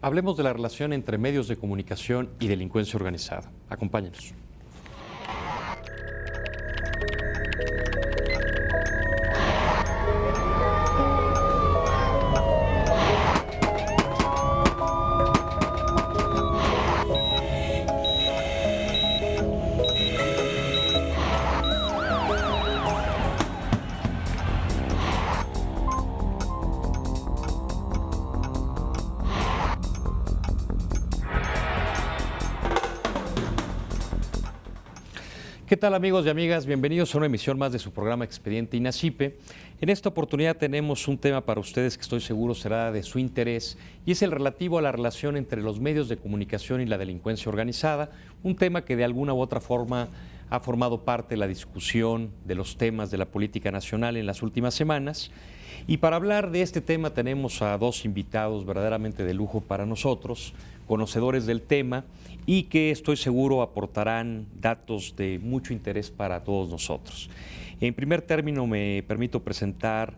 hablemos de la relación entre medios de comunicación y delincuencia organizada. Acompáñenos. ¿Qué tal, amigos y amigas? Bienvenidos a una emisión más de su programa Expediente INACIPE. En esta oportunidad tenemos un tema para ustedes que estoy seguro será de su interés y es el relativo a la relación entre los medios de comunicación y la delincuencia organizada, un tema que de alguna u otra forma ha formado parte de la discusión de los temas de la política nacional en las últimas semanas. Y para hablar de este tema tenemos a dos invitados verdaderamente de lujo para nosotros, conocedores del tema y que estoy seguro aportarán datos de mucho interés para todos nosotros. En primer término me permito presentar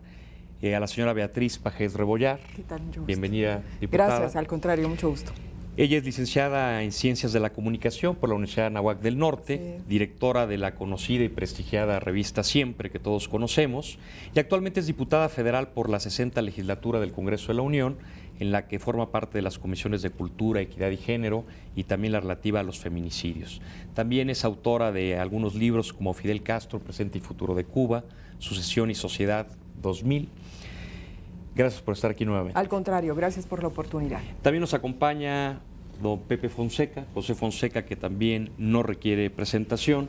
a la señora Beatriz Pajés Rebollar. ¿Qué tal? Mucho gusto. Bienvenida, diputada. Gracias, al contrario, mucho gusto. Ella es licenciada en Ciencias de la Comunicación por la Universidad de Anáhuac del Norte, sí, directora de la conocida y prestigiada revista Siempre, que todos conocemos, y actualmente es diputada federal por la 60ª legislatura del Congreso de la Unión, en la que forma parte de las comisiones de Cultura, Equidad y Género y también la relativa a los feminicidios. También es autora de algunos libros como Fidel Castro, Presente y Futuro de Cuba, Sucesión y Sociedad 2000. Gracias por estar aquí nuevamente. Al contrario, gracias por la oportunidad. También nos acompaña don Pepe Fonseca, José Fonseca, que también no requiere presentación.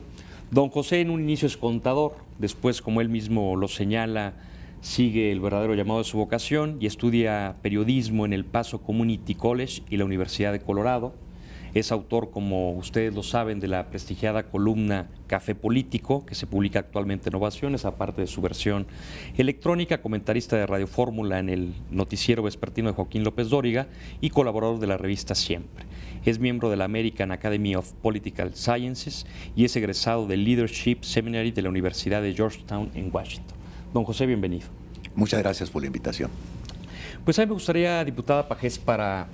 Don José en un inicio es contador, después, como él mismo lo señala, sigue el verdadero llamado de su vocación y estudia periodismo en el Paso Community College y la Universidad de Colorado. Es autor, como ustedes lo saben, de la prestigiada columna Café Político, que se publica actualmente en Ovaciones, aparte de su versión electrónica, comentarista de Radio Fórmula en el noticiero vespertino de Joaquín López Dóriga y colaborador de la revista Siempre. Es miembro de la American Academy of Political Sciences y es egresado del Leadership Seminary de la Universidad de Georgetown en Washington. Don José, bienvenido. Muchas gracias por la invitación. Pues a mí me gustaría, diputada Pajés, para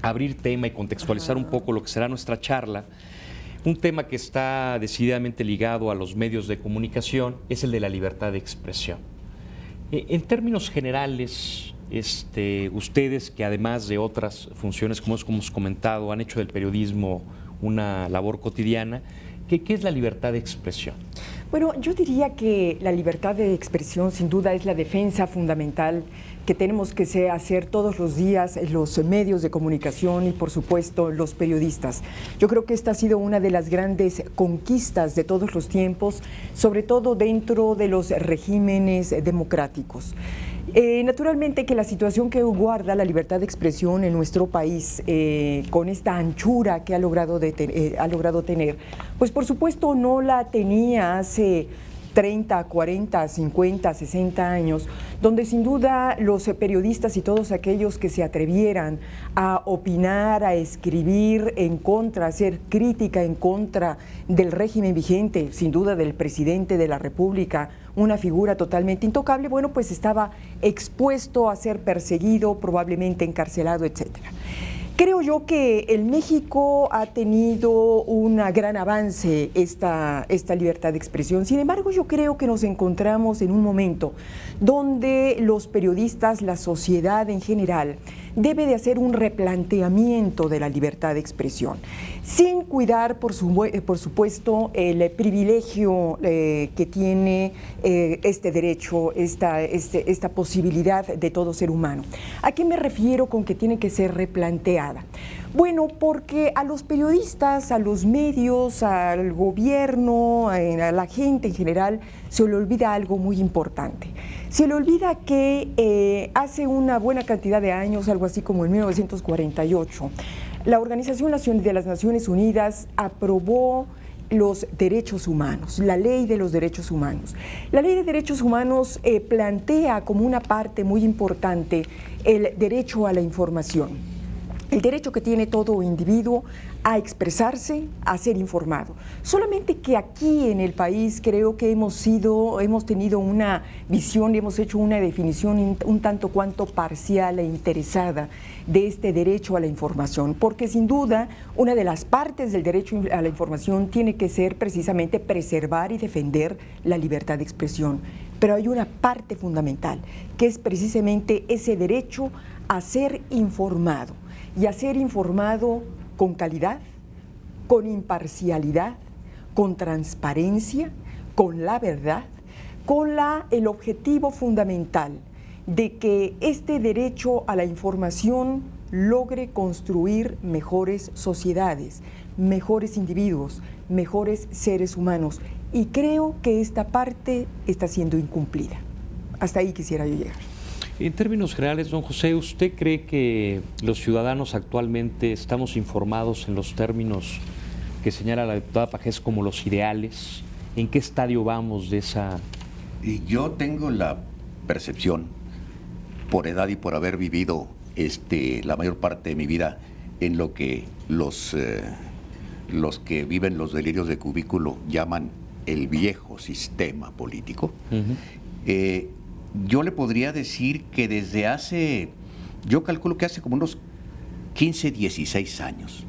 abrir tema y contextualizar un poco lo que será nuestra charla, un tema que está decididamente ligado a los medios de comunicación, es el de la libertad de expresión. En términos generales, ustedes que además de otras funciones, como hemos comentado, han hecho del periodismo una labor cotidiana, ¿qué es la libertad de expresión? Bueno, yo diría que la libertad de expresión sin duda es la defensa fundamental que tenemos que hacer todos los días los medios de comunicación y por supuesto los periodistas. Yo creo que esta ha sido una de las grandes conquistas de todos los tiempos, sobre todo dentro de los regímenes democráticos. Naturalmente que la situación que guarda la libertad de expresión en nuestro país, con esta anchura que ha logrado tener, pues por supuesto no la tenía hace 30, 40, 50, 60 años, donde sin duda los periodistas y todos aquellos que se atrevieran a opinar, a escribir en contra, a hacer crítica en contra del régimen vigente, sin duda del presidente de la República, una figura totalmente intocable, bueno, pues estaba expuesto a ser perseguido, probablemente encarcelado, etcétera. Creo yo que el México ha tenido un gran avance esta libertad de expresión. Sin embargo, yo creo que nos encontramos en un momento donde los periodistas, la sociedad en general, debe de hacer un replanteamiento de la libertad de expresión, sin cuidar, por supuesto, el privilegio que tiene este derecho, esta posibilidad de todo ser humano. ¿A qué me refiero con que tiene que ser replanteada? Bueno, porque a los periodistas, a los medios, al gobierno, a la gente en general, se le olvida algo muy importante. Se le olvida que hace una buena cantidad de años, algo así como en 1948, la Organización de las Naciones Unidas aprobó los derechos humanos, la Ley de los Derechos Humanos. La Ley de Derechos Humanos plantea como una parte muy importante el derecho a la información. el derecho que tiene todo individuo a expresarse, a ser informado. Solamente que aquí en el país creo que hemos tenido una visión y hemos hecho una definición un tanto cuanto parcial e interesada de este derecho a la información, porque sin duda una de las partes del derecho a la información tiene que ser precisamente preservar y defender la libertad de expresión. Pero hay una parte fundamental, que es precisamente ese derecho a ser informado, y a ser informado con calidad, con imparcialidad, con transparencia, con la verdad, con el objetivo fundamental de que este derecho a la información logre construir mejores sociedades, mejores individuos, mejores seres humanos. Y creo que esta parte está siendo incumplida. Hasta ahí quisiera yo llegar. En términos generales, don José, ¿usted cree que los ciudadanos actualmente estamos informados en los términos que señala la diputada Pagés como los ideales? ¿En qué estadio vamos de esa...? Y yo tengo la percepción, por edad y por haber vivido la mayor parte de mi vida en lo que los que viven los delirios de cubículo llaman el viejo sistema político, yo le podría decir que desde yo calculo que hace como unos 15, 16 años,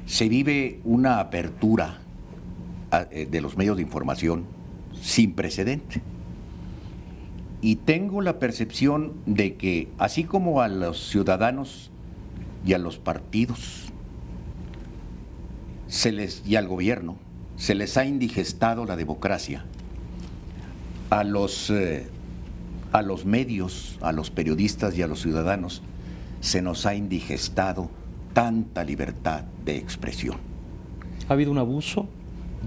se vive una apertura de los medios de información sin precedente. Y tengo la percepción de que, así como a los ciudadanos y a los partidos y al gobierno se les ha indigestado la democracia, a los medios, a los periodistas y a los ciudadanos se nos ha indigestado tanta libertad de expresión. ¿Ha habido un abuso?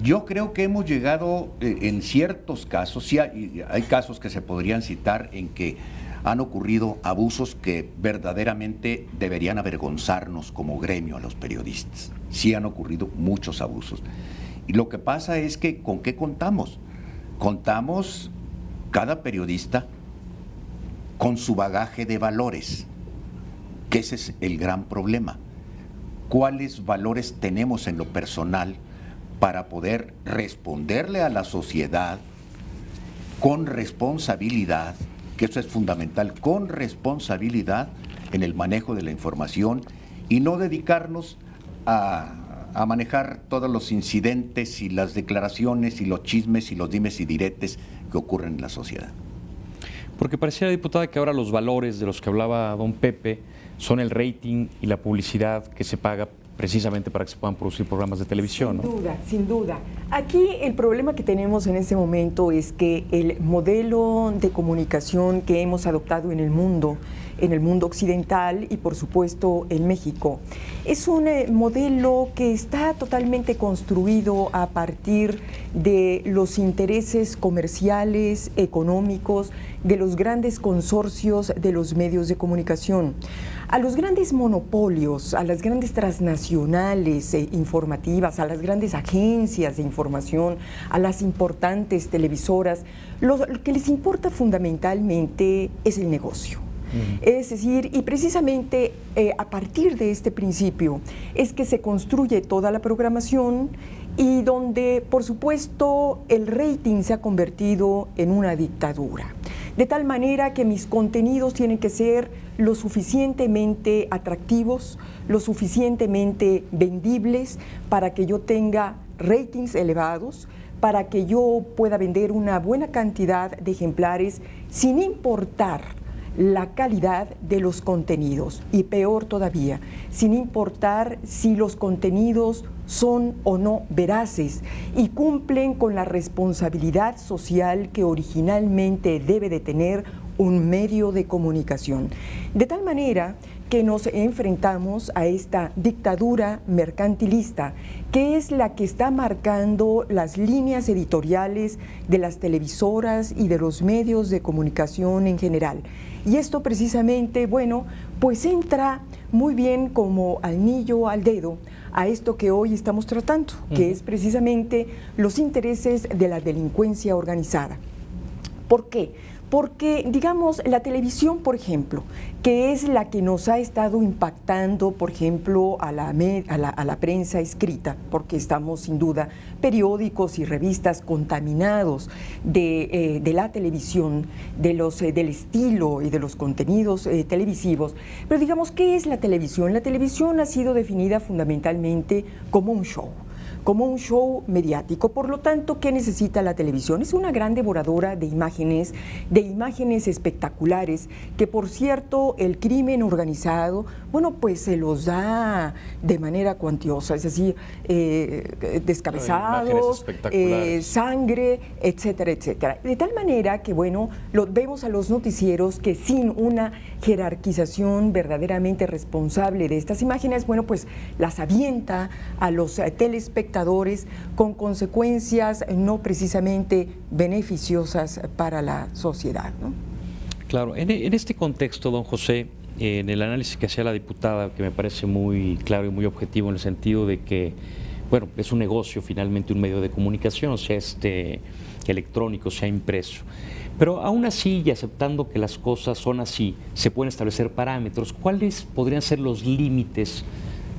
Yo creo que hemos llegado en ciertos casos, sí hay casos que se podrían citar en que han ocurrido abusos que verdaderamente deberían avergonzarnos como gremio a los periodistas. Sí han ocurrido muchos abusos. Y lo que pasa es que ¿con qué contamos? Contamos cada periodista con su bagaje de valores, que ese es el gran problema. ¿Cuáles valores tenemos en lo personal para poder responderle a la sociedad con responsabilidad, que eso es fundamental, con responsabilidad en el manejo de la información y no dedicarnos a manejar todos los incidentes y las declaraciones y los chismes y los dimes y diretes que ocurren en la sociedad? Porque parecía, diputada, que ahora los valores de los que hablaba don Pepe son el rating y la publicidad que se paga precisamente para que se puedan producir programas de televisión, ¿no? Sin duda, sin duda. Aquí el problema que tenemos en este momento es que el modelo de comunicación que hemos adoptado en el mundo occidental y por supuesto en México, es un modelo que está totalmente construido a partir de los intereses comerciales, económicos, de los grandes consorcios de los medios de comunicación. A los grandes monopolios, a las grandes transnacionales informativas, a las grandes agencias de información, a las importantes televisoras, lo que les importa fundamentalmente es el negocio. Es decir, y precisamente a partir de este principio es que se construye toda la programación y donde, por supuesto, el rating se ha convertido en una dictadura. De tal manera que mis contenidos tienen que ser lo suficientemente atractivos, lo suficientemente vendibles para que yo tenga ratings elevados, para que yo pueda vender una buena cantidad de ejemplares sin importar la calidad de los contenidos y peor todavía, sin importar si los contenidos son o no veraces y cumplen con la responsabilidad social que originalmente debe de tener un medio de comunicación. De tal manera que nos enfrentamos a esta dictadura mercantilista, que es la que está marcando las líneas editoriales de las televisoras y de los medios de comunicación en general. Y esto precisamente, bueno, pues entra muy bien como anillo al dedo a esto que hoy estamos tratando, que es precisamente los intereses de la delincuencia organizada. ¿Por qué? porque, digamos, la televisión, por ejemplo, que es la que nos ha estado impactando, por ejemplo, a la prensa escrita, porque estamos, sin duda, periódicos y revistas contaminados de la televisión, del estilo y de los contenidos televisivos. Pero digamos, ¿qué es la televisión? La televisión ha sido definida fundamentalmente como un show mediático. Por lo tanto, ¿qué necesita la televisión? Es una gran devoradora de imágenes espectaculares, que, por cierto, el crimen organizado, bueno, pues se los da de manera cuantiosa, es decir, descabezados, sangre, etcétera, etcétera. De tal manera que, bueno, vemos a los noticieros que sin una jerarquización verdaderamente responsable de estas imágenes, bueno, pues las avienta a los telespectadores con consecuencias no precisamente beneficiosas para la sociedad, ¿no? Claro, en este contexto, don José, en el análisis que hacía la diputada, que me parece muy claro y muy objetivo en el sentido de que, bueno, es un negocio finalmente, un medio de comunicación, sea electrónico, sea impreso. Pero aún así, y aceptando que las cosas son así, se pueden establecer parámetros. ¿Cuáles podrían ser los límites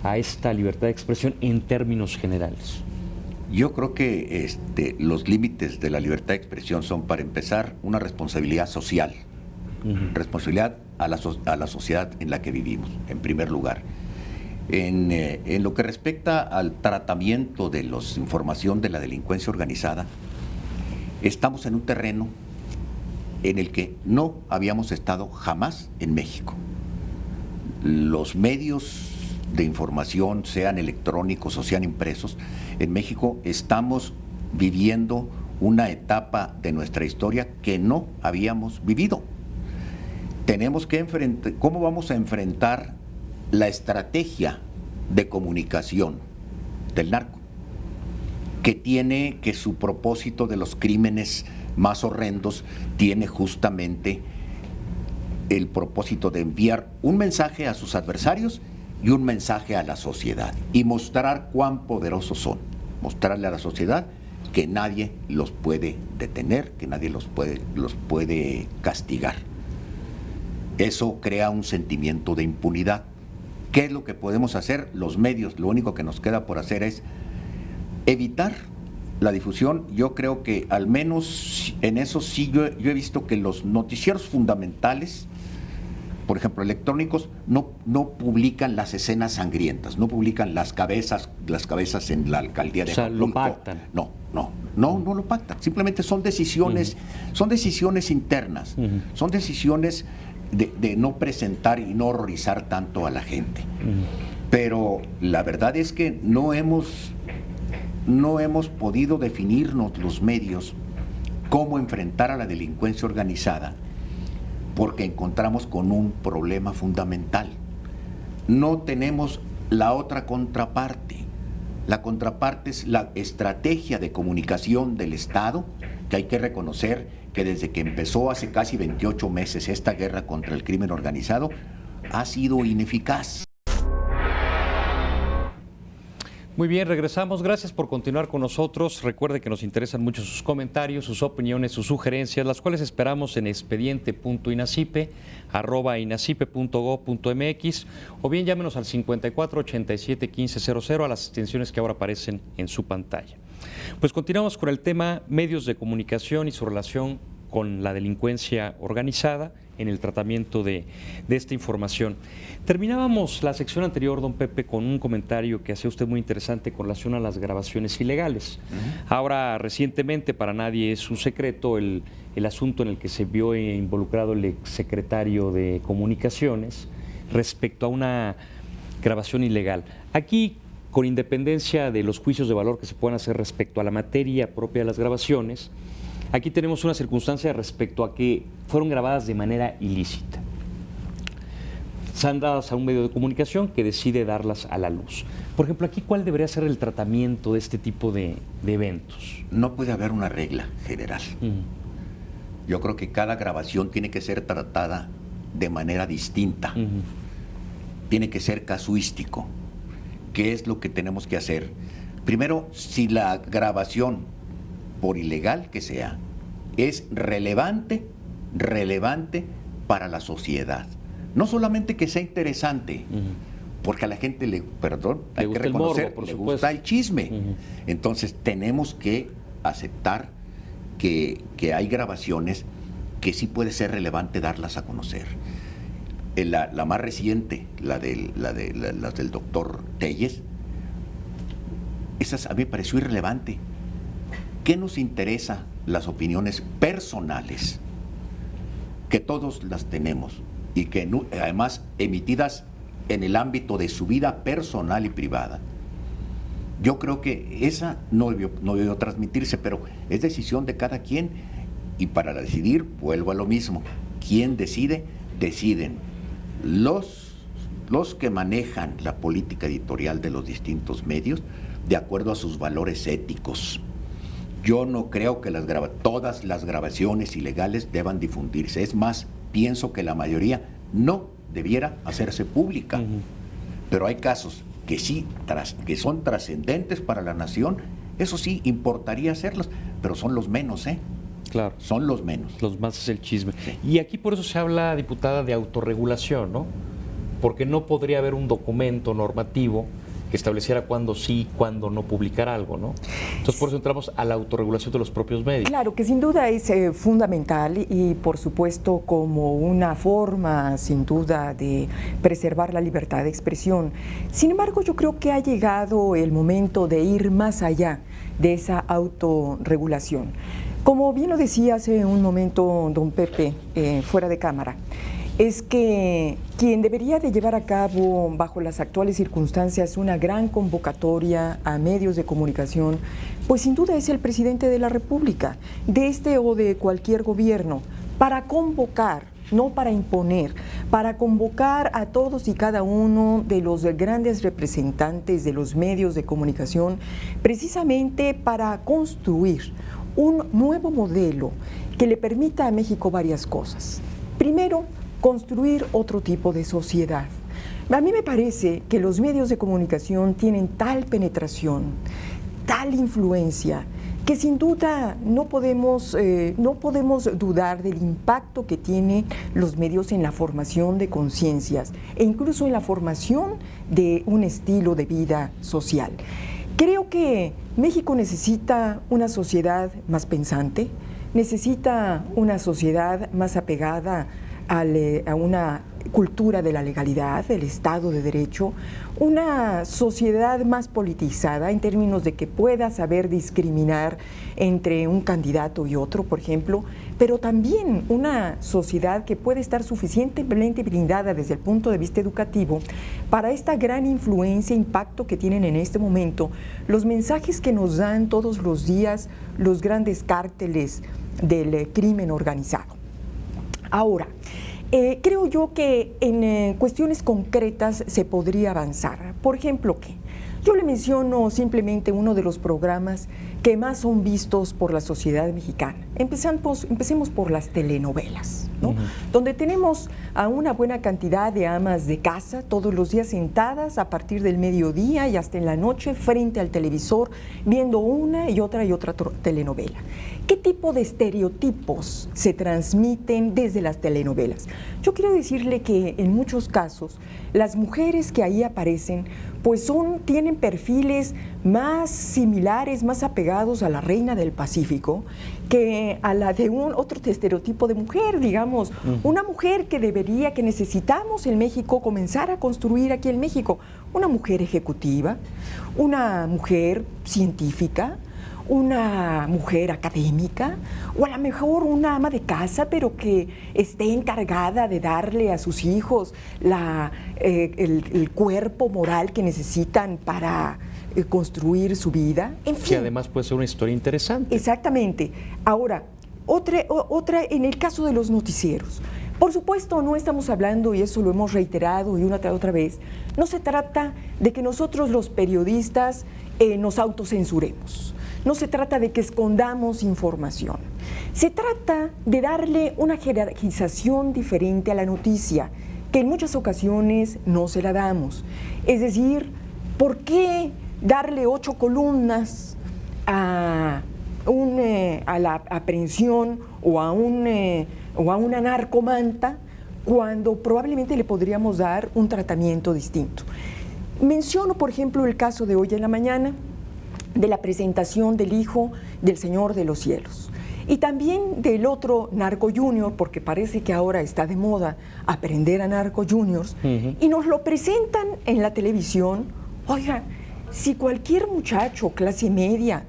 a esta libertad de expresión en términos generales? Yo creo que los límites de la libertad de expresión son, para empezar, una responsabilidad social, responsabilidad a la sociedad en la que vivimos, en primer lugar. En lo que respecta al tratamiento de la información de la delincuencia organizada, estamos en un terreno en el que no habíamos estado jamás en México. Los medios de información, sean electrónicos o sean impresos, en México estamos viviendo una etapa de nuestra historia que no habíamos vivido. Tenemos que enfrentar, ¿cómo vamos a enfrentar la estrategia de comunicación del narco? Que su propósito de los crímenes más horrendos tiene justamente el propósito de enviar un mensaje a sus adversarios y un mensaje a la sociedad, y mostrar cuán poderosos son, mostrarle a la sociedad que nadie los puede detener, que nadie los puede castigar. Eso crea un sentimiento de impunidad. ¿Qué es lo que podemos hacer? Los medios, lo único que nos queda por hacer es evitar la difusión. Yo creo que al menos en eso sí, yo he visto que los noticieros fundamentales, por ejemplo, electrónicos, no publican las escenas sangrientas, no publican las cabezas en la alcaldía de Acapulco. Lo pactan. No lo pactan. Simplemente son decisiones internas, son decisiones de no presentar y no horrorizar tanto a la gente. Pero la verdad es que no hemos podido definirnos los medios cómo enfrentar a la delincuencia organizada, porque encontramos con un problema fundamental. No tenemos la otra contraparte. La contraparte es la estrategia de comunicación del Estado, que hay que reconocer que desde que empezó hace casi 28 meses esta guerra contra el crimen organizado, ha sido ineficaz. Muy bien, regresamos. Gracias por continuar con nosotros. Recuerde que nos interesan mucho sus comentarios, sus opiniones, sus sugerencias, las cuales esperamos en expediente.inacipe@inacipe.gov.mx, o bien llámenos al 54 87 15 00 a las extensiones que ahora aparecen en su pantalla. Pues continuamos con el tema medios de comunicación y su relación con la delincuencia organizada en el tratamiento de esta información. Terminábamos la sección anterior, don Pepe, con un comentario que hacía usted muy interesante con relación a las grabaciones ilegales. Ahora, recientemente, para nadie es un secreto el asunto en el que se vio involucrado el exsecretario de Comunicaciones respecto a una grabación ilegal. Aquí, con independencia de los juicios de valor que se puedan hacer respecto a la materia propia de las grabaciones, aquí tenemos una circunstancia respecto a que fueron grabadas de manera ilícita. Son dadas a un medio de comunicación que decide darlas a la luz. Por ejemplo, aquí, ¿cuál debería ser el tratamiento de este tipo de eventos? No puede haber una regla general. Yo creo que cada grabación tiene que ser tratada de manera distinta. Tiene que ser casuístico. ¿Qué es lo que tenemos que hacer? Primero, si la grabación, por ilegal que sea, es relevante relevante para la sociedad. No solamente que sea interesante, porque a la gente le hay que reconocer, morbo, le gusta el chisme. Entonces tenemos que aceptar que hay grabaciones que sí puede ser relevante darlas a conocer. La más reciente, las del doctor Telles, esas a mí me pareció irrelevante. ¿Qué nos interesa las opiniones personales? Que todos las tenemos y que además emitidas en el ámbito de su vida personal y privada. Yo creo que esa no debió transmitirse, pero es decisión de cada quien, y para decidir vuelvo a lo mismo. ¿Quién decide? Deciden los que manejan la política editorial de los distintos medios de acuerdo a sus valores éticos. Yo no creo que todas las grabaciones ilegales deban difundirse. Es más, pienso que la mayoría no debiera hacerse pública. Pero hay casos que sí, que son trascendentes para la nación. Eso sí, importaría hacerlos, pero son los menos, ¿eh? Claro. Son los menos. Los más es el chisme. Y aquí por eso se habla, diputada, de autorregulación, ¿no? Porque no podría haber un documento normativo que estableciera cuándo sí, cuándo no publicar algo, ¿no? Entonces por eso entramos a la autorregulación de los propios medios. Claro, que sin duda es fundamental y por supuesto como una forma sin duda de preservar la libertad de expresión. Sin embargo, yo creo que ha llegado el momento de ir más allá de esa autorregulación. Como bien lo decía hace un momento don Pepe, fuera de cámara, es que quien debería de llevar a cabo, bajo las actuales circunstancias, una gran convocatoria a medios de comunicación, pues sin duda es el presidente de la República, de este o de cualquier gobierno, para convocar, no para imponer, para convocar a todos y cada uno de los grandes representantes de los medios de comunicación, precisamente para construir un nuevo modelo que le permita a México varias cosas. Primero, construir otro tipo de sociedad. A mí me parece que los medios de comunicación tienen tal penetración, tal influencia, que sin duda no podemos dudar del impacto que tienen los medios en la formación de conciencias e incluso en la formación de un estilo de vida social. Creo que México necesita una sociedad más pensante, necesita una sociedad más apegada a una cultura de la legalidad, del Estado de Derecho, una sociedad más politizada en términos de que pueda saber discriminar entre un candidato y otro, por ejemplo, pero también una sociedad que puede estar suficientemente blindada desde el punto de vista educativo para esta gran influencia e impacto que tienen en este momento los mensajes que nos dan todos los días los grandes cárteles del crimen organizado. Ahora, creo yo que en cuestiones concretas se podría avanzar. Por ejemplo, ¿qué? Yo le menciono simplemente uno de los programas que más son vistos por la sociedad mexicana. Empecemos por las telenovelas, ¿no? Donde tenemos a una buena cantidad de amas de casa todos los días sentadas a partir del mediodía y hasta en la noche frente al televisor viendo una y otra telenovela. ¿Qué tipo de estereotipos se transmiten desde las telenovelas? Yo quiero decirle que en muchos casos las mujeres que ahí aparecen pues tienen perfiles más similares, más apegados a la reina del Pacífico que a la de otro estereotipo de mujer, digamos, una mujer que necesitamos en México comenzar a construir aquí en México, una mujer ejecutiva, una mujer científica, una mujer académica o a lo mejor una ama de casa, pero que esté encargada de darle a sus hijos el cuerpo moral que necesitan para construir su vida. En fin. Que además puede ser una historia interesante. Exactamente. Ahora, otra en el caso de los noticieros. Por supuesto, no estamos hablando, y eso lo hemos reiterado y una tras otra vez, no se trata de que nosotros los periodistas nos autocensuremos. No se trata de que escondamos información. Se trata de darle una jerarquización diferente a la noticia, que en muchas ocasiones no se la damos. Es decir, ¿por qué darle 8 columnas a la aprehensión o a un o a una narcomanta, cuando probablemente le podríamos dar un tratamiento distinto. Menciono, por ejemplo, el caso de hoy en la mañana, de la presentación del hijo del Señor de los Cielos. Y también del otro Narco Junior, porque parece que ahora está de moda aprender a Narco Juniors, y nos lo presentan en la televisión. Oiga, si cualquier muchacho, clase media,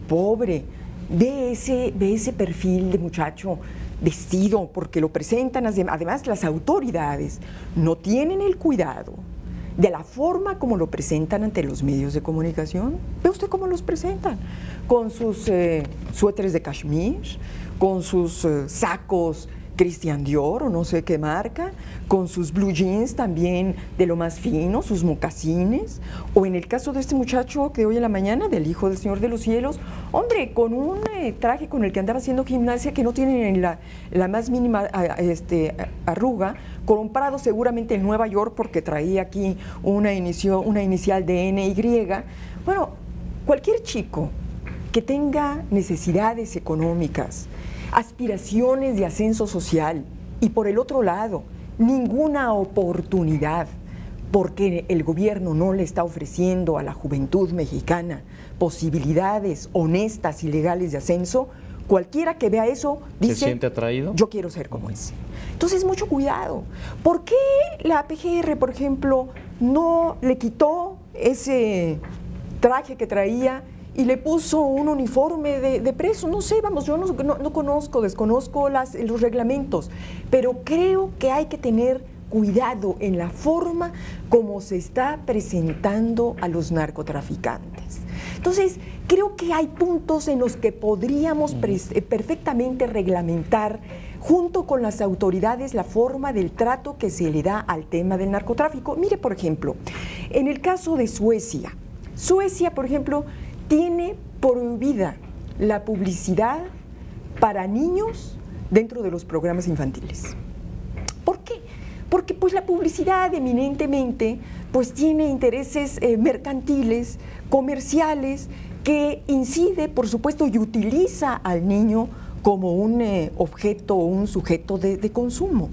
pobre, ve ese perfil de muchacho vestido, porque lo presentan, además las autoridades no tienen el cuidado de la forma como lo presentan ante los medios de comunicación. ¿Ve usted cómo los presentan? Con sus suéteres de cashmere, con sus sacos Christian Dior o no sé qué marca, con sus blue jeans también de lo más fino, sus mocasines, o en el caso de este muchacho que hoy en la mañana, del Hijo del Señor de los Cielos, hombre, con un traje con el que andaba haciendo gimnasia que no tiene la más mínima arruga, comprado seguramente en Nueva York porque traía aquí una inicial de NY. Bueno, cualquier chico que tenga necesidades económicas, aspiraciones de ascenso social y por el otro lado, ninguna oportunidad porque el gobierno no le está ofreciendo a la juventud mexicana posibilidades honestas y legales de ascenso, cualquiera que vea eso dice, ¿se siente atraído? Yo quiero ser como ese. Entonces, mucho cuidado. ¿Por qué la PGR, por ejemplo, no le quitó ese traje que traía y le puso un uniforme de preso? No sé, vamos, yo no conozco, desconozco los reglamentos, pero creo que hay que tener cuidado en la forma como se está presentando a los narcotraficantes. Entonces, creo que hay puntos en los que podríamos perfectamente reglamentar junto con las autoridades la forma del trato que se le da al tema del narcotráfico. Mire, por ejemplo, en el caso de Suecia, por ejemplo, tiene prohibida la publicidad para niños dentro de los programas infantiles. ¿Por qué? Porque pues la publicidad eminentemente pues tiene intereses mercantiles, comerciales, que incide, por supuesto, y utiliza al niño como un objeto o un sujeto de consumo.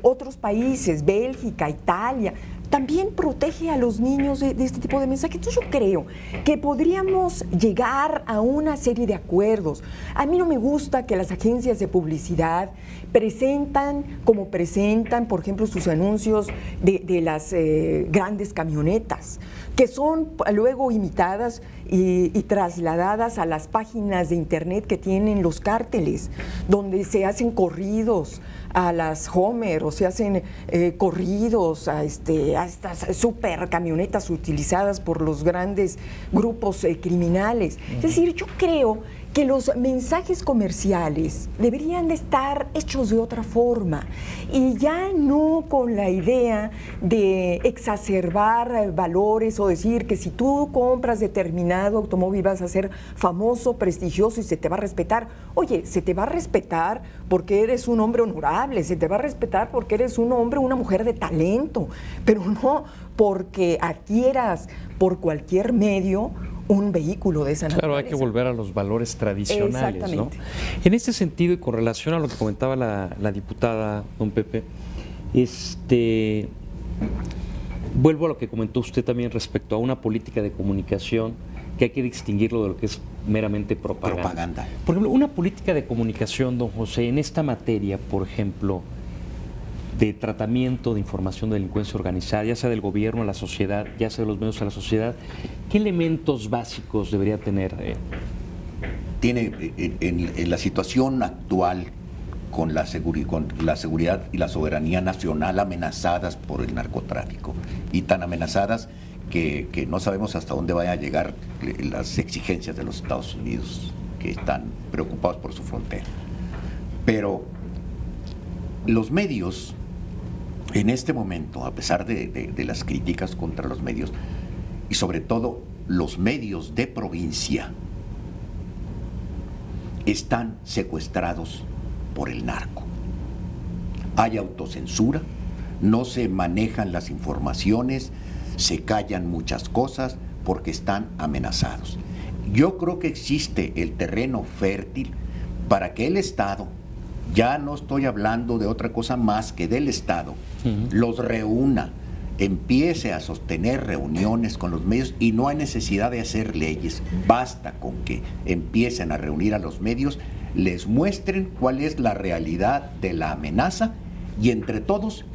Otros países, Bélgica, Italia, también protege a los niños de este tipo de mensajes. Entonces yo creo que podríamos llegar a una serie de acuerdos. A mí no me gusta que las agencias de publicidad presentan, por ejemplo, sus anuncios de las grandes camionetas, que son luego imitadas y trasladadas a las páginas de internet que tienen los cárteles, donde se hacen corridos a las Homer o se hacen corridos a estas super camionetas utilizadas por los grandes grupos criminales. Es decir, yo creo que los mensajes comerciales deberían de estar hechos de otra forma y ya no con la idea de exacerbar valores o decir que si tú compras determinado automóvil vas a ser famoso, prestigioso y se te va a respetar. Oye, se te va a respetar porque eres un hombre honorable, se te va a respetar porque eres un hombre o una mujer de talento, pero no porque adquieras por cualquier medio un vehículo de esa naturaleza. Claro, hay que volver a los valores tradicionales, ¿no? Exactamente. En este sentido y con relación a lo que comentaba la diputada, don Pepe, vuelvo a lo que comentó usted también respecto a una política de comunicación que hay que distinguirlo de lo que es meramente propaganda. Por ejemplo, una política de comunicación, don José, en esta materia, por ejemplo, de tratamiento de información de delincuencia organizada, ya sea del gobierno a la sociedad, ya sea de los medios a la sociedad, ¿qué elementos básicos debería tener? Tiene en la situación actual con la seguridad y la soberanía nacional amenazadas por el narcotráfico y tan amenazadas que no sabemos hasta dónde vayan a llegar las exigencias de los Estados Unidos, que están preocupados por su frontera. Pero los medios, en este momento, a pesar de las críticas contra los medios, y sobre todo los medios de provincia, están secuestrados por el narco. Hay autocensura, no se manejan las informaciones, se callan muchas cosas porque están amenazados. Yo creo que existe el terreno fértil para que el Estado ya no estoy hablando de otra cosa más que del Estado, los reúna, empiece a sostener reuniones con los medios, y no hay necesidad de hacer leyes, basta con que empiecen a reunir a los medios, les muestren cuál es la realidad de la amenaza, y entre todos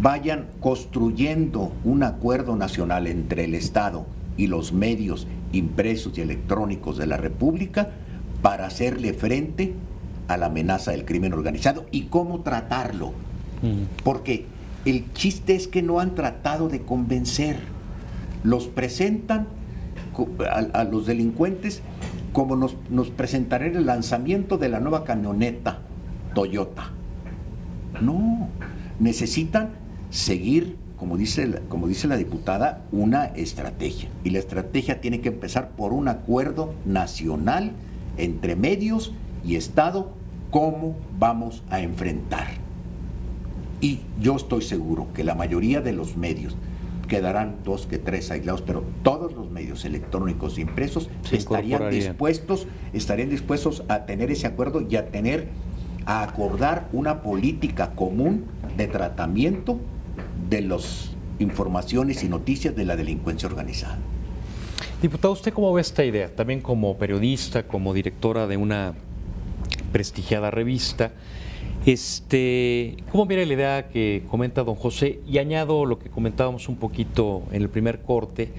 vayan construyendo un acuerdo nacional entre el Estado y los medios impresos y electrónicos de la República para hacerle frente a la amenaza del crimen organizado y cómo tratarlo. Porque el chiste es que no han tratado de convencer. Los presentan a los delincuentes como nos presentarán el lanzamiento de la nueva camioneta Toyota. No, necesitan seguir, como dice la diputada, una estrategia. Y la estrategia tiene que empezar por un acuerdo nacional entre medios y Estado, cómo vamos a enfrentar. Y yo estoy seguro que la mayoría de los medios, quedarán 2 que 3 aislados, pero todos los medios electrónicos impresos estarían dispuestos a tener ese acuerdo y a acordar una política común de tratamiento de las informaciones y noticias de la delincuencia organizada. Diputado, ¿usted cómo ve esta idea? También como periodista, como directora de una prestigiada revista, ¿cómo mira la idea que comenta don José? Y añado lo que comentábamos un poquito en el primer corte.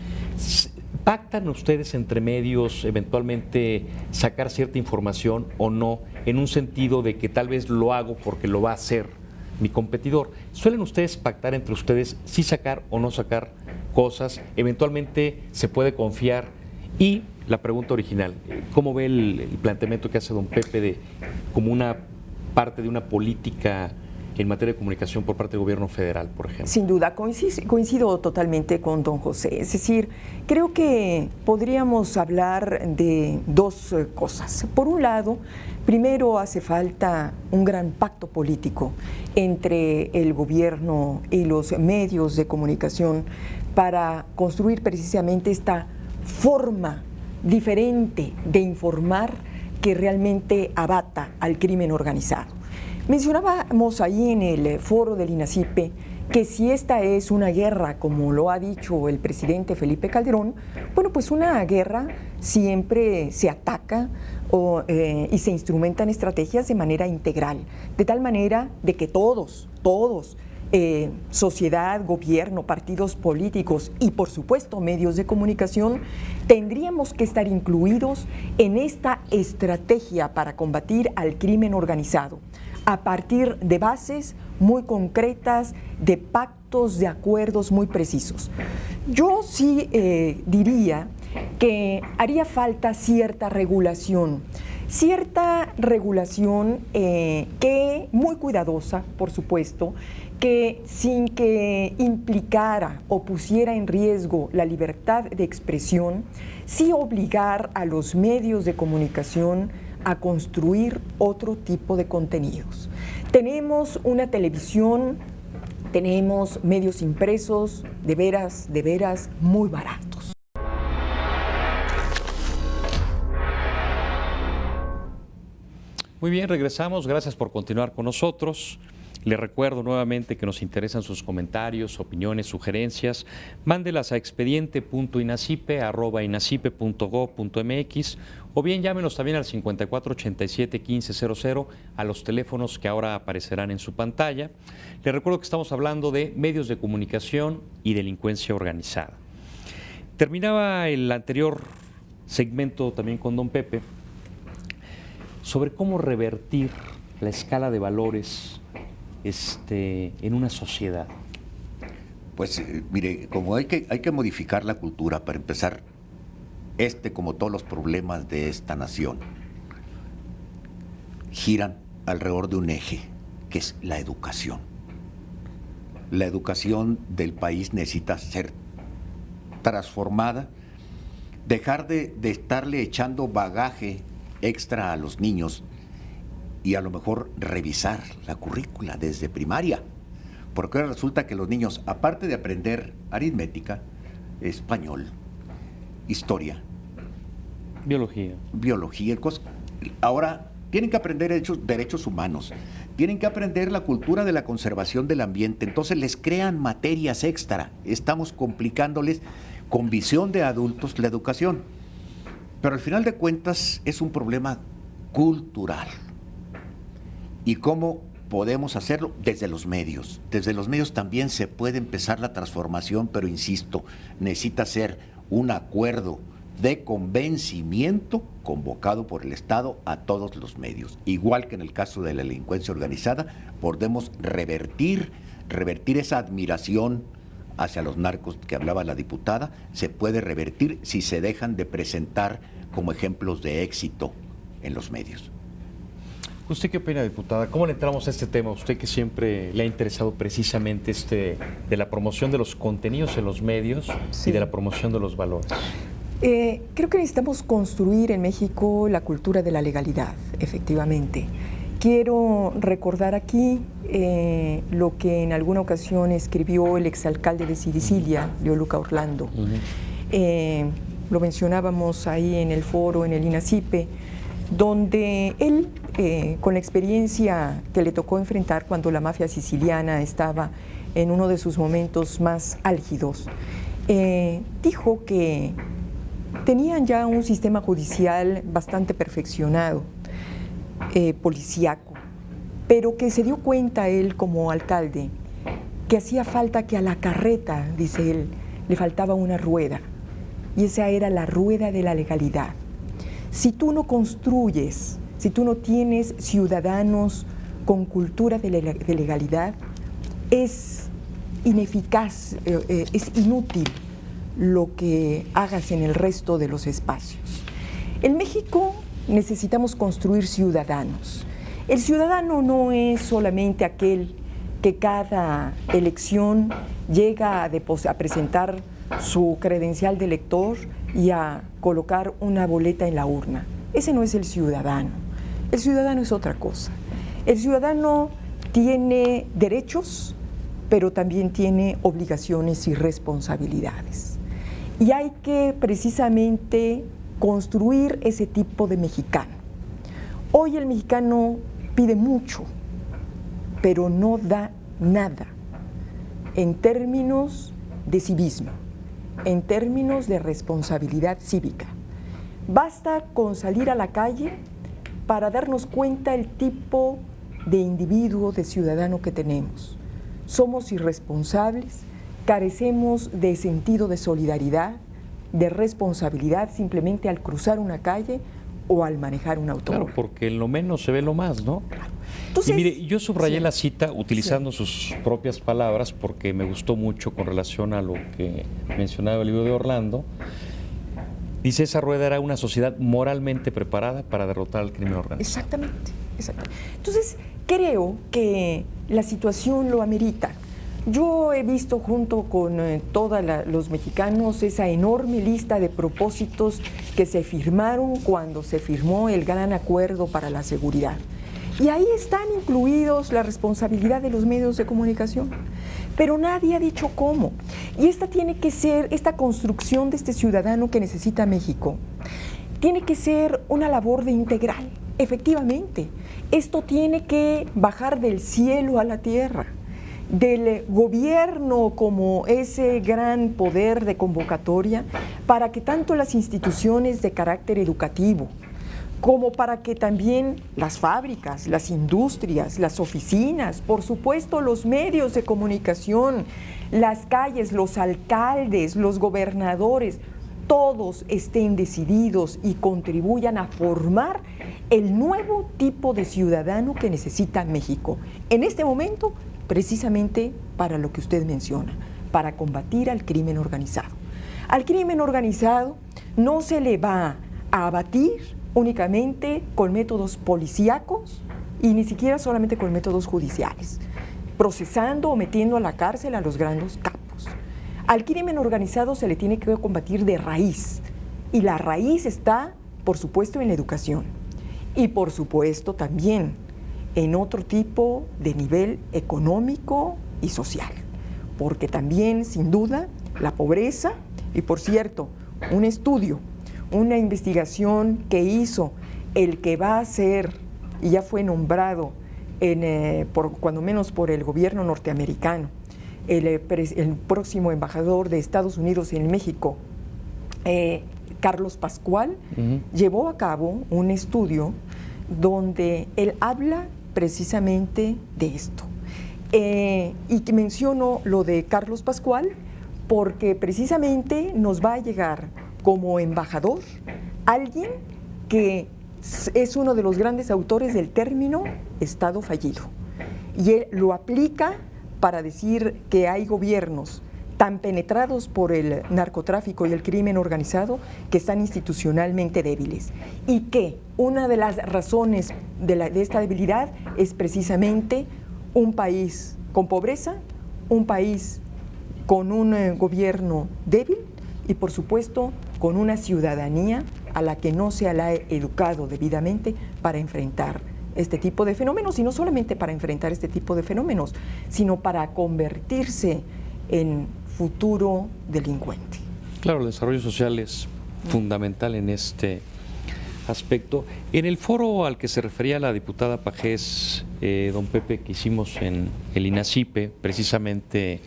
¿Pactan ustedes entre medios eventualmente sacar cierta información o no, en un sentido de que tal vez lo hago porque lo va a hacer mi competidor? ¿Suelen ustedes pactar entre ustedes si sacar o no sacar cosas? ¿Eventualmente se puede confiar? Y la pregunta original, ¿cómo ve el planteamiento que hace don Pepe de como una parte de una política en materia de comunicación por parte del gobierno federal, por ejemplo? Sin duda, coincido totalmente con don José. Es decir, creo que podríamos hablar de 2 cosas. Por un lado, primero hace falta un gran pacto político entre el gobierno y los medios de comunicación para construir precisamente esta forma diferente de informar que realmente abata al crimen organizado. Mencionábamos ahí en el foro del INACIPE que si esta es una guerra, como lo ha dicho el presidente Felipe Calderón, bueno, pues una guerra siempre se ataca y se instrumentan estrategias de manera integral, de tal manera de que todos, sociedad, gobierno, partidos políticos y por supuesto medios de comunicación, tendríamos que estar incluidos en esta estrategia para combatir al crimen organizado, a partir de bases muy concretas, de pactos, de acuerdos muy precisos. Yo sí diría que haría falta cierta regulación que muy cuidadosa, por supuesto, que sin que implicara o pusiera en riesgo la libertad de expresión, sí obligar a los medios de comunicación a construir otro tipo de contenidos. Tenemos una televisión, tenemos medios impresos de veras muy baratos. Muy bien, regresamos. Gracias por continuar con nosotros. Les recuerdo nuevamente que nos interesan sus comentarios, opiniones, sugerencias. Mándelas a expediente.inacipe@inacipe.gov.mx o bien llámenos también al 5487-1500 a los teléfonos que ahora aparecerán en su pantalla. Les recuerdo que estamos hablando de medios de comunicación y delincuencia organizada. Terminaba el anterior segmento también con don Pepe sobre cómo revertir la escala de valores en una sociedad. Pues mire, como hay que modificar la cultura para empezar, como todos los problemas de esta nación, giran alrededor de un eje, que es la educación. La educación del país necesita ser transformada, dejar de estarle echando bagaje extra a los niños y a lo mejor revisar la currícula desde primaria, porque ahora resulta que los niños, aparte de aprender aritmética, español, historia, biología, ahora tienen que aprender derechos humanos, tienen que aprender la cultura de la conservación del ambiente, entonces les crean materias extra, estamos complicándoles con visión de adultos la educación, pero al final de cuentas es un problema cultural. ¿Y cómo podemos hacerlo? Desde los medios. Desde los medios también se puede empezar la transformación, pero insisto, necesita ser un acuerdo de convencimiento convocado por el Estado a todos los medios. Igual que en el caso de la delincuencia organizada, podemos revertir esa admiración hacia los narcos que hablaba la diputada, se puede revertir si se dejan de presentar como ejemplos de éxito en los medios. ¿Usted qué opina, diputada? ¿Cómo le entramos a este tema? Usted que siempre le ha interesado precisamente de la promoción de los contenidos en los medios y de la promoción de los valores. Creo que necesitamos construir en México la cultura de la legalidad, efectivamente. Quiero recordar aquí lo que en alguna ocasión escribió el exalcalde de Sicilia, Leoluca Orlando. Lo mencionábamos ahí en el foro, en el INACIPE, donde él, con la experiencia que le tocó enfrentar cuando la mafia siciliana estaba en uno de sus momentos más álgidos, dijo que tenían ya un sistema judicial bastante perfeccionado, policíaco, pero que se dio cuenta él como alcalde que hacía falta que a la carreta, dice él, le faltaba una rueda, y esa era la rueda de la legalidad. Si tú no construyes, si tú no tienes ciudadanos con cultura de legalidad, es ineficaz, es inútil lo que hagas en el resto de los espacios. En México necesitamos construir ciudadanos. El ciudadano no es solamente aquel que cada elección llega a presentar su credencial de elector y a colocar una boleta en la urna. Ese no es el ciudadano. El ciudadano es otra cosa. El ciudadano tiene derechos, pero también tiene obligaciones y responsabilidades. Y hay que precisamente construir ese tipo de mexicano. Hoy el mexicano pide mucho, pero no da nada en términos de civismo, en términos de responsabilidad cívica. Basta con salir a la calle para darnos cuenta el tipo de individuo, de ciudadano que tenemos. Somos irresponsables, carecemos de sentido de solidaridad, de responsabilidad simplemente al cruzar una calle o al manejar un automóvil. Claro, porque en lo menos se ve lo más, ¿no? Claro. Entonces, y mire, yo subrayé la cita utilizando sus propias palabras porque me gustó mucho con relación a lo que mencionaba el libro de Orlando. Dice, esa rueda era una sociedad moralmente preparada para derrotar al crimen organizado. Exactamente, exactamente. Entonces, creo que la situación lo amerita. Yo he visto junto con todos los mexicanos esa enorme lista de propósitos que se firmaron cuando se firmó el Gran Acuerdo para la Seguridad. Y ahí están incluidos la responsabilidad de los medios de comunicación. Pero nadie ha dicho cómo. Y esta tiene que ser, esta construcción de este ciudadano que necesita México, tiene que ser una labor de integral. Efectivamente, esto tiene que bajar del cielo a la tierra, del gobierno como ese gran poder de convocatoria para que tanto las instituciones de carácter educativo como para que también las fábricas, las industrias, las oficinas, por supuesto los medios de comunicación, las calles, los alcaldes, los gobernadores, todos estén decididos y contribuyan a formar el nuevo tipo de ciudadano que necesita México. En este momento, precisamente para lo que usted menciona, para combatir al crimen organizado. Al crimen organizado no se le va a abatir únicamente con métodos policíacos y ni siquiera solamente con métodos judiciales, procesando o metiendo a la cárcel a los grandes capos. Al crimen organizado se le tiene que combatir de raíz, y la raíz está, por supuesto, en la educación y, por supuesto, también en otro tipo de nivel económico y social, porque también, sin duda, la pobreza, y por cierto, un estudio, una investigación que hizo el que va a ser y ya fue nombrado cuando menos por el gobierno norteamericano, el próximo embajador de Estados Unidos en México, Carlos Pascual, llevó a cabo un estudio donde él habla precisamente de esto. Y que menciono lo de Carlos Pascual porque precisamente nos va a llegar como embajador alguien que es uno de los grandes autores del término Estado fallido. Y él lo aplica para decir que hay gobiernos tan penetrados por el narcotráfico y el crimen organizado que están institucionalmente débiles. Y que una de las razones de esta debilidad es precisamente un país con pobreza, un país con un gobierno débil y, por supuesto, con una ciudadanía a la que no se la ha educado debidamente para enfrentar este tipo de fenómenos, y no solamente para enfrentar este tipo de fenómenos, sino para convertirse en futuro delincuente. Claro, el desarrollo social es fundamental en este aspecto. En el foro al que se refería la diputada Pagés, don Pepe, que hicimos en el INACIPE, precisamente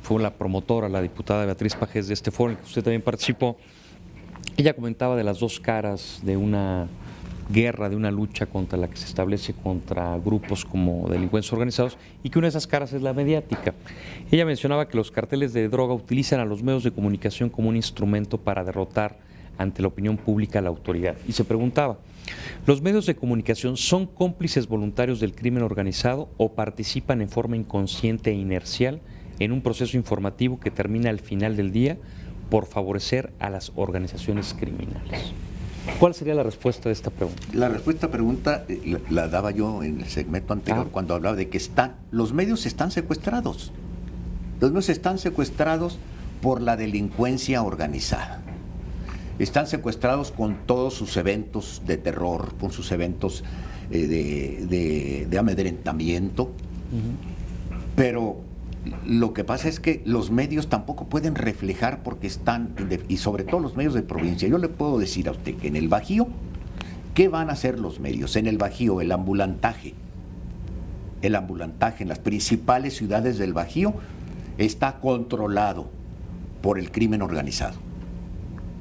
fue la promotora, la diputada Beatriz Pagés, de este foro en el que usted también participó. Ella comentaba de las dos caras de una guerra, de una lucha contra la que se establece contra grupos como delincuentes organizados, y que una de esas caras es la mediática. Ella mencionaba que los carteles de droga utilizan a los medios de comunicación como un instrumento para derrotar ante la opinión pública a la autoridad. Y se preguntaba, ¿los medios de comunicación son cómplices voluntarios del crimen organizado o participan en forma inconsciente e inercial en un proceso informativo que termina al final del día por favorecer a las organizaciones criminales? ¿Cuál sería la respuesta de esta pregunta? La respuesta a esta pregunta la daba yo en el segmento anterior cuando hablaba de que los medios están secuestrados. Los medios están secuestrados por la delincuencia organizada. Están secuestrados con todos sus eventos de terror, con sus eventos de amedrentamiento. Pero lo que pasa es que los medios tampoco pueden reflejar porque están, y sobre todo los medios de provincia. Yo le puedo decir a usted que en el Bajío, ¿qué van a hacer los medios? En el Bajío, el ambulantaje en las principales ciudades del Bajío está controlado por el crimen organizado.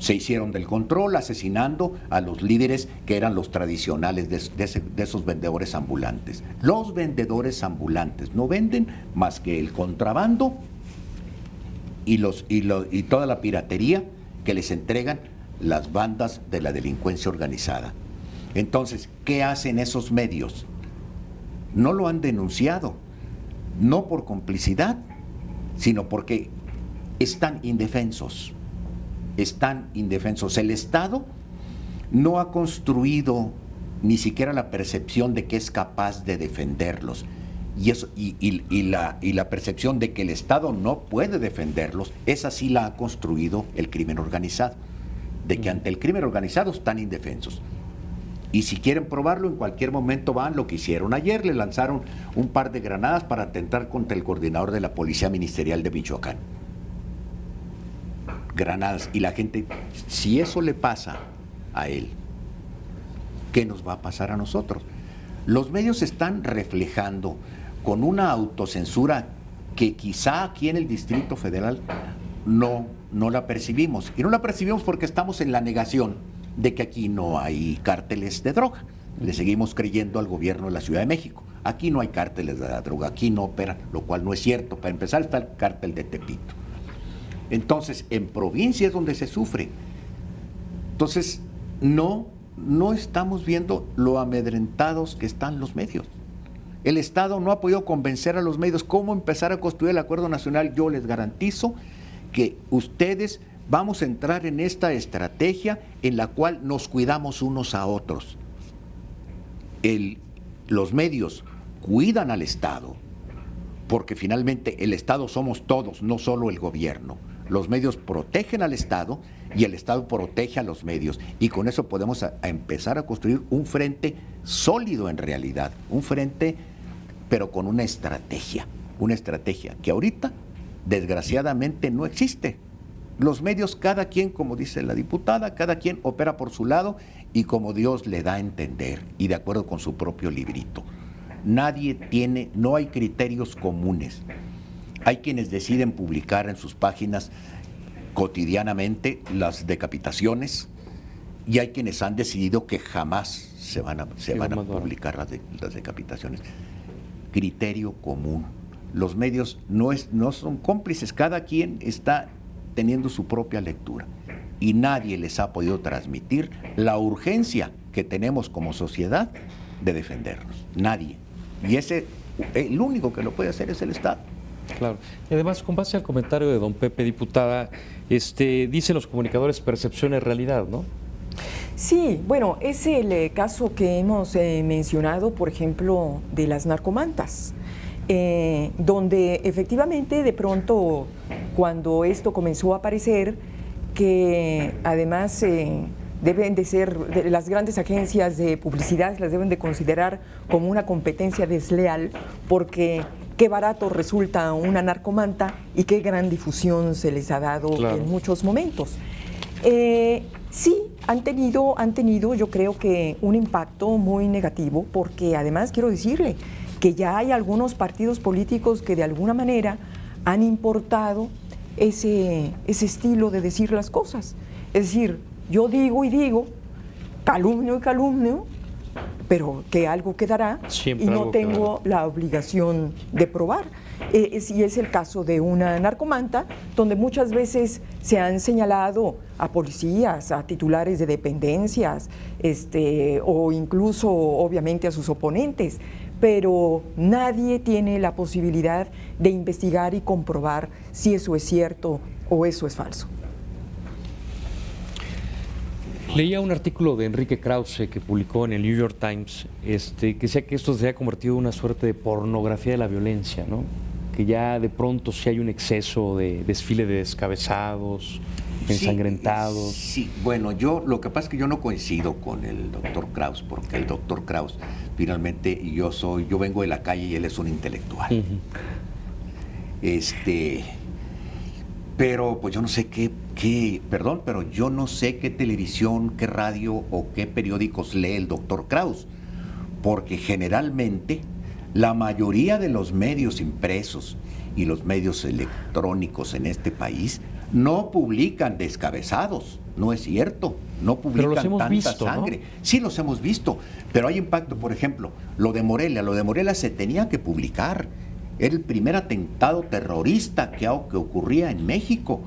Se hicieron del control asesinando a los líderes que eran los tradicionales de esos vendedores ambulantes. Los vendedores ambulantes no venden más que el contrabando y toda la piratería que les entregan las bandas de la delincuencia organizada. Entonces, ¿qué hacen esos medios? No lo han denunciado, no por complicidad, sino porque están indefensos. El Estado no ha construido ni siquiera la percepción de que es capaz de defenderlos. Y la percepción de que el Estado no puede defenderlos, esa sí la ha construido el crimen organizado. De que ante el crimen organizado están indefensos. Y si quieren probarlo, en cualquier momento van, lo que hicieron ayer, le lanzaron un par de granadas para atentar contra el coordinador de la Policía Ministerial de Michoacán. Granadas. Y la gente, si eso le pasa a él, ¿qué nos va a pasar a nosotros? Los medios están reflejando con una autocensura que quizá aquí en el Distrito Federal no la percibimos. Y no la percibimos porque estamos en la negación de que aquí no hay cárteles de droga. Le seguimos creyendo al gobierno de la Ciudad de México. Aquí no hay cárteles de la droga, aquí no operan, lo cual no es cierto. Para empezar está el cártel de Tepito. Entonces, en provincia es donde se sufre. Entonces, no estamos viendo lo amedrentados que están los medios. El Estado no ha podido convencer a los medios cómo empezar a construir el acuerdo nacional. Yo les garantizo que ustedes vamos a entrar en esta estrategia en la cual nos cuidamos unos a otros. Los medios cuidan al Estado, porque finalmente el Estado somos todos, no solo el gobierno. Los medios protegen al Estado y el Estado protege a los medios. Y con eso podemos empezar a construir un frente sólido en realidad. Un frente, pero con una estrategia. Una estrategia que ahorita, desgraciadamente, no existe. Los medios, cada quien, como dice la diputada, cada quien opera por su lado y como Dios le da a entender y de acuerdo con su propio librito. No hay criterios comunes. Hay quienes deciden publicar en sus páginas cotidianamente las decapitaciones y hay quienes han decidido que jamás se van a publicar las decapitaciones. Criterio común. Los medios no son cómplices, cada quien está teniendo su propia lectura y nadie les ha podido transmitir la urgencia que tenemos como sociedad de defendernos. Nadie. Y el único que lo puede hacer es el Estado. Claro. Y además, con base al comentario de don Pepe, diputada, dicen los comunicadores percepción es realidad, ¿no? Sí, bueno, es el caso que hemos mencionado, por ejemplo, de las narcomantas, donde efectivamente de pronto, cuando esto comenzó a aparecer, que además deben de ser, las grandes agencias de publicidad las deben de considerar como una competencia desleal, porque qué barato resulta una narcomanta y qué gran difusión se les ha dado en muchos momentos. Sí, han tenido yo creo que un impacto muy negativo, porque además quiero decirle que ya hay algunos partidos políticos que de alguna manera han importado ese estilo de decir las cosas. Es decir, yo digo y digo, calumnio y calumnio, pero que algo quedará Siempre y no algo tengo la obligación de probar. Y es el caso de una narcomanta, donde muchas veces se han señalado a policías, a titulares de dependencias, o incluso obviamente a sus oponentes, pero nadie tiene la posibilidad de investigar y comprobar si eso es cierto o eso es falso. Leía un artículo de Enrique Krause que publicó en el New York Times, que decía que esto se ha convertido en una suerte de pornografía de la violencia, ¿no? Que ya de pronto sí hay un exceso de desfile de descabezados, ensangrentados. Sí, bueno, lo que pasa es que yo no coincido con el doctor Krause, porque el doctor Krause, finalmente, yo vengo de la calle y él es un intelectual. Pero pues yo no sé pero yo no sé qué televisión, qué radio o qué periódicos lee el doctor Krause, porque generalmente la mayoría de los medios impresos y los medios electrónicos en este país no publican descabezados, no es cierto, no publican tanta sangre. ¿No? Sí los hemos visto, pero hay impacto. Por ejemplo, lo de Morelia se tenía que publicar. Era el primer atentado terrorista que ocurría en México.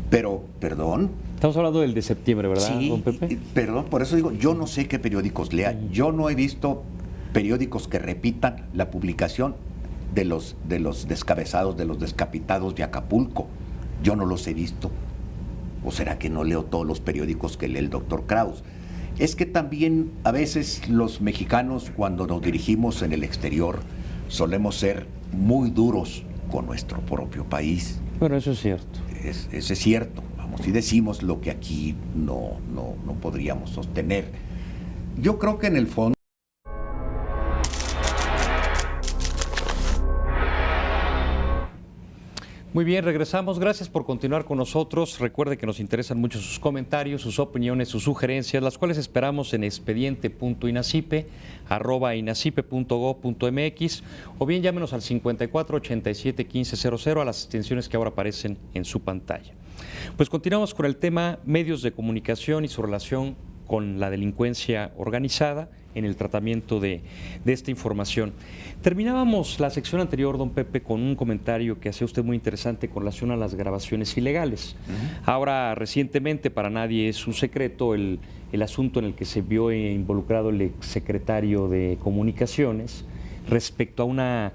Pero, perdón. Estamos hablando del de septiembre, ¿verdad, don Pepe? Perdón, por eso digo, yo no sé qué periódicos lea. Yo no he visto periódicos que repitan la publicación de los descabezados, de los descapitados de Acapulco. Yo no los he visto. ¿O será que no leo todos los periódicos que lee el doctor Krause? Es que también a veces los mexicanos, cuando nos dirigimos en el exterior, solemos ser muy duros con nuestro propio país. Bueno, eso es cierto. Eso es cierto. Vamos, y decimos lo que aquí no podríamos sostener. Yo creo que en el fondo... Muy bien, regresamos. Gracias por continuar con nosotros. Recuerde que nos interesan mucho sus comentarios, sus opiniones, sus sugerencias, las cuales esperamos en expediente.inacipe@inacipe.gov.mx o bien llámenos al 54 87 15 00 a las extensiones que ahora aparecen en su pantalla. Pues continuamos con el tema medios de comunicación y su relación con la delincuencia organizada en el tratamiento de esta información. Terminábamos la sección anterior, don Pepe, con un comentario que hacía usted muy interesante con relación a las grabaciones ilegales. Ahora, recientemente, para nadie es un secreto el asunto en el que se vio involucrado el exsecretario de Comunicaciones respecto a una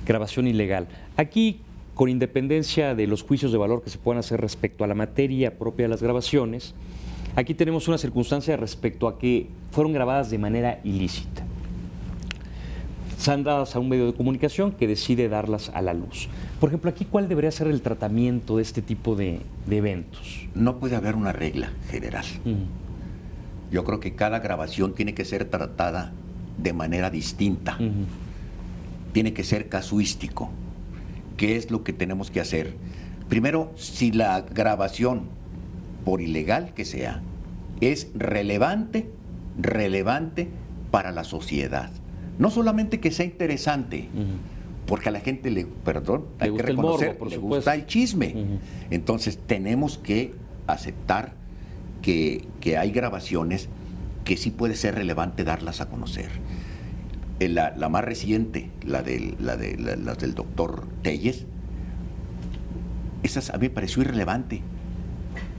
grabación ilegal. Aquí, con independencia de los juicios de valor que se puedan hacer respecto a la materia propia de las grabaciones, aquí tenemos una circunstancia respecto a que fueron grabadas de manera ilícita. Son dadas a un medio de comunicación que decide darlas a la luz. Por ejemplo, aquí, ¿cuál debería ser el tratamiento de este tipo de eventos? No puede haber una regla general. Yo creo que cada grabación tiene que ser tratada de manera distinta. Tiene que ser casuístico. ¿Qué es lo que tenemos que hacer? Primero, si la grabación, por ilegal que sea, es relevante para la sociedad. No solamente que sea interesante, porque a la gente le hay que reconocer, le gusta el chisme. Entonces tenemos que aceptar que hay grabaciones que sí puede ser relevante darlas a conocer. La más reciente, las del doctor Telles, esas a mí me pareció irrelevante.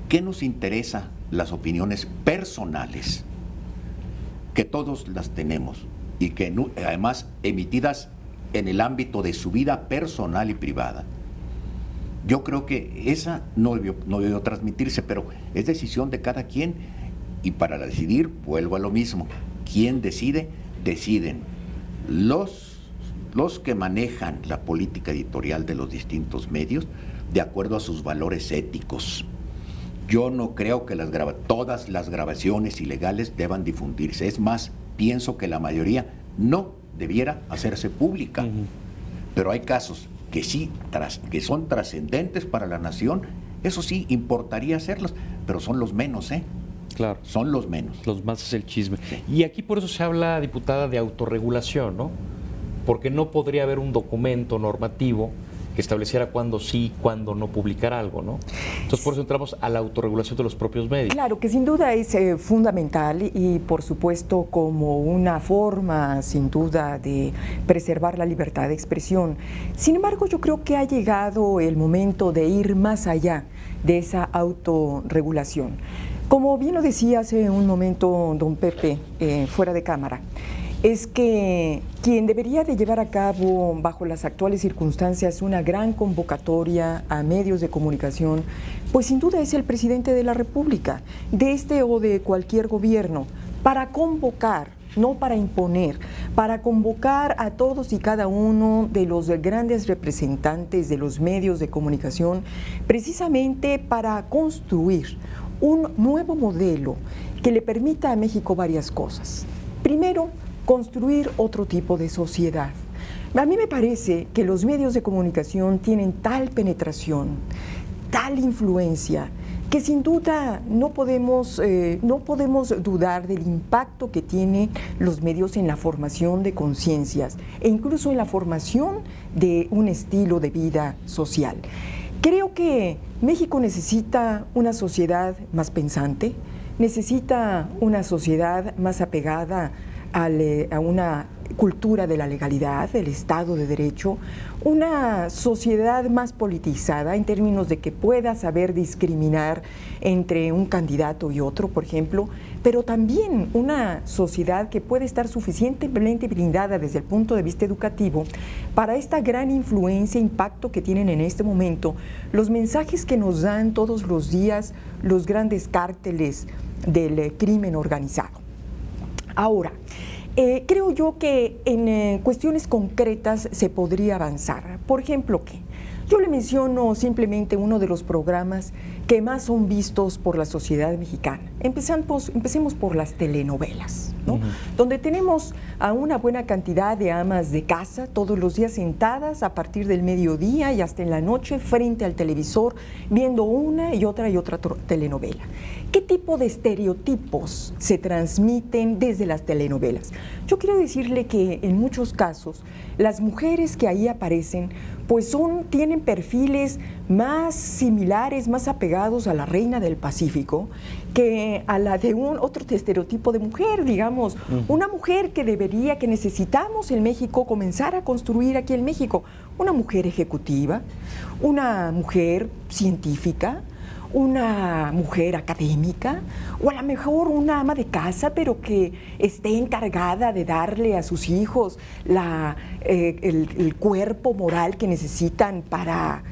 ¿Qué nos interesa las opiniones personales? Que todos las tenemos y que además emitidas en el ámbito de su vida personal y privada. Yo creo que esa no debió transmitirse, pero es decisión de cada quien, y para decidir, vuelvo a lo mismo. ¿Quién decide? Deciden los que manejan la política editorial de los distintos medios de acuerdo a sus valores éticos. Yo no creo que todas las grabaciones ilegales deban difundirse. Es más, pienso que la mayoría no debiera hacerse pública. Pero hay casos que sí, que son trascendentes para la nación. Eso sí, importaría hacerlos, pero son los menos, ¿eh? Claro. Son los menos. Los más es el chisme. Y aquí por eso se habla, diputada, de autorregulación, ¿no? Porque no podría haber un documento normativo que estableciera cuándo sí, cuándo no publicar algo, ¿no? Entonces, por eso entramos a la autorregulación de los propios medios. Claro, que sin duda es fundamental y, por supuesto, como una forma, sin duda, de preservar la libertad de expresión. Sin embargo, yo creo que ha llegado el momento de ir más allá de esa autorregulación. Como bien lo decía hace un momento don Pepe, fuera de cámara, es que quien debería de llevar a cabo, bajo las actuales circunstancias, una gran convocatoria a medios de comunicación, pues sin duda es el presidente de la República, de este o de cualquier gobierno, para convocar, no para imponer, para convocar a todos y cada uno de los grandes representantes de los medios de comunicación, precisamente para construir un nuevo modelo que le permita a México varias cosas. Primero, construir otro tipo de sociedad. A mí me parece que los medios de comunicación tienen tal penetración, tal influencia, que sin duda no podemos dudar del impacto que tienen los medios en la formación de conciencias e incluso en la formación de un estilo de vida social. Creo que México necesita una sociedad más pensante, necesita una sociedad más apegada a una cultura de la legalidad, del Estado de Derecho, una sociedad más politizada en términos de que pueda saber discriminar entre un candidato y otro, por ejemplo, pero también una sociedad que puede estar suficientemente blindada desde el punto de vista educativo para esta gran influencia e impacto que tienen en este momento los mensajes que nos dan todos los días los grandes cárteles del crimen organizado. Ahora, creo yo que en cuestiones concretas se podría avanzar. Por ejemplo, ¿qué? Yo le menciono simplemente uno de los programas que más son vistos por la sociedad mexicana. Empecemos por las telenovelas, ¿no? Donde tenemos a una buena cantidad de amas de casa todos los días sentadas a partir del mediodía y hasta en la noche frente al televisor viendo una y otra telenovela. ¿Qué tipo de estereotipos se transmiten desde las telenovelas? Yo quiero decirle que en muchos casos las mujeres que ahí aparecen pues tienen perfiles más similares, más apegados a la reina del Pacífico que a la de otro estereotipo de mujer, digamos, una mujer que necesitamos en México comenzar a construir aquí en México, una mujer ejecutiva, una mujer científica, una mujer académica o a lo mejor una ama de casa, pero que esté encargada de darle a sus hijos el cuerpo moral que necesitan para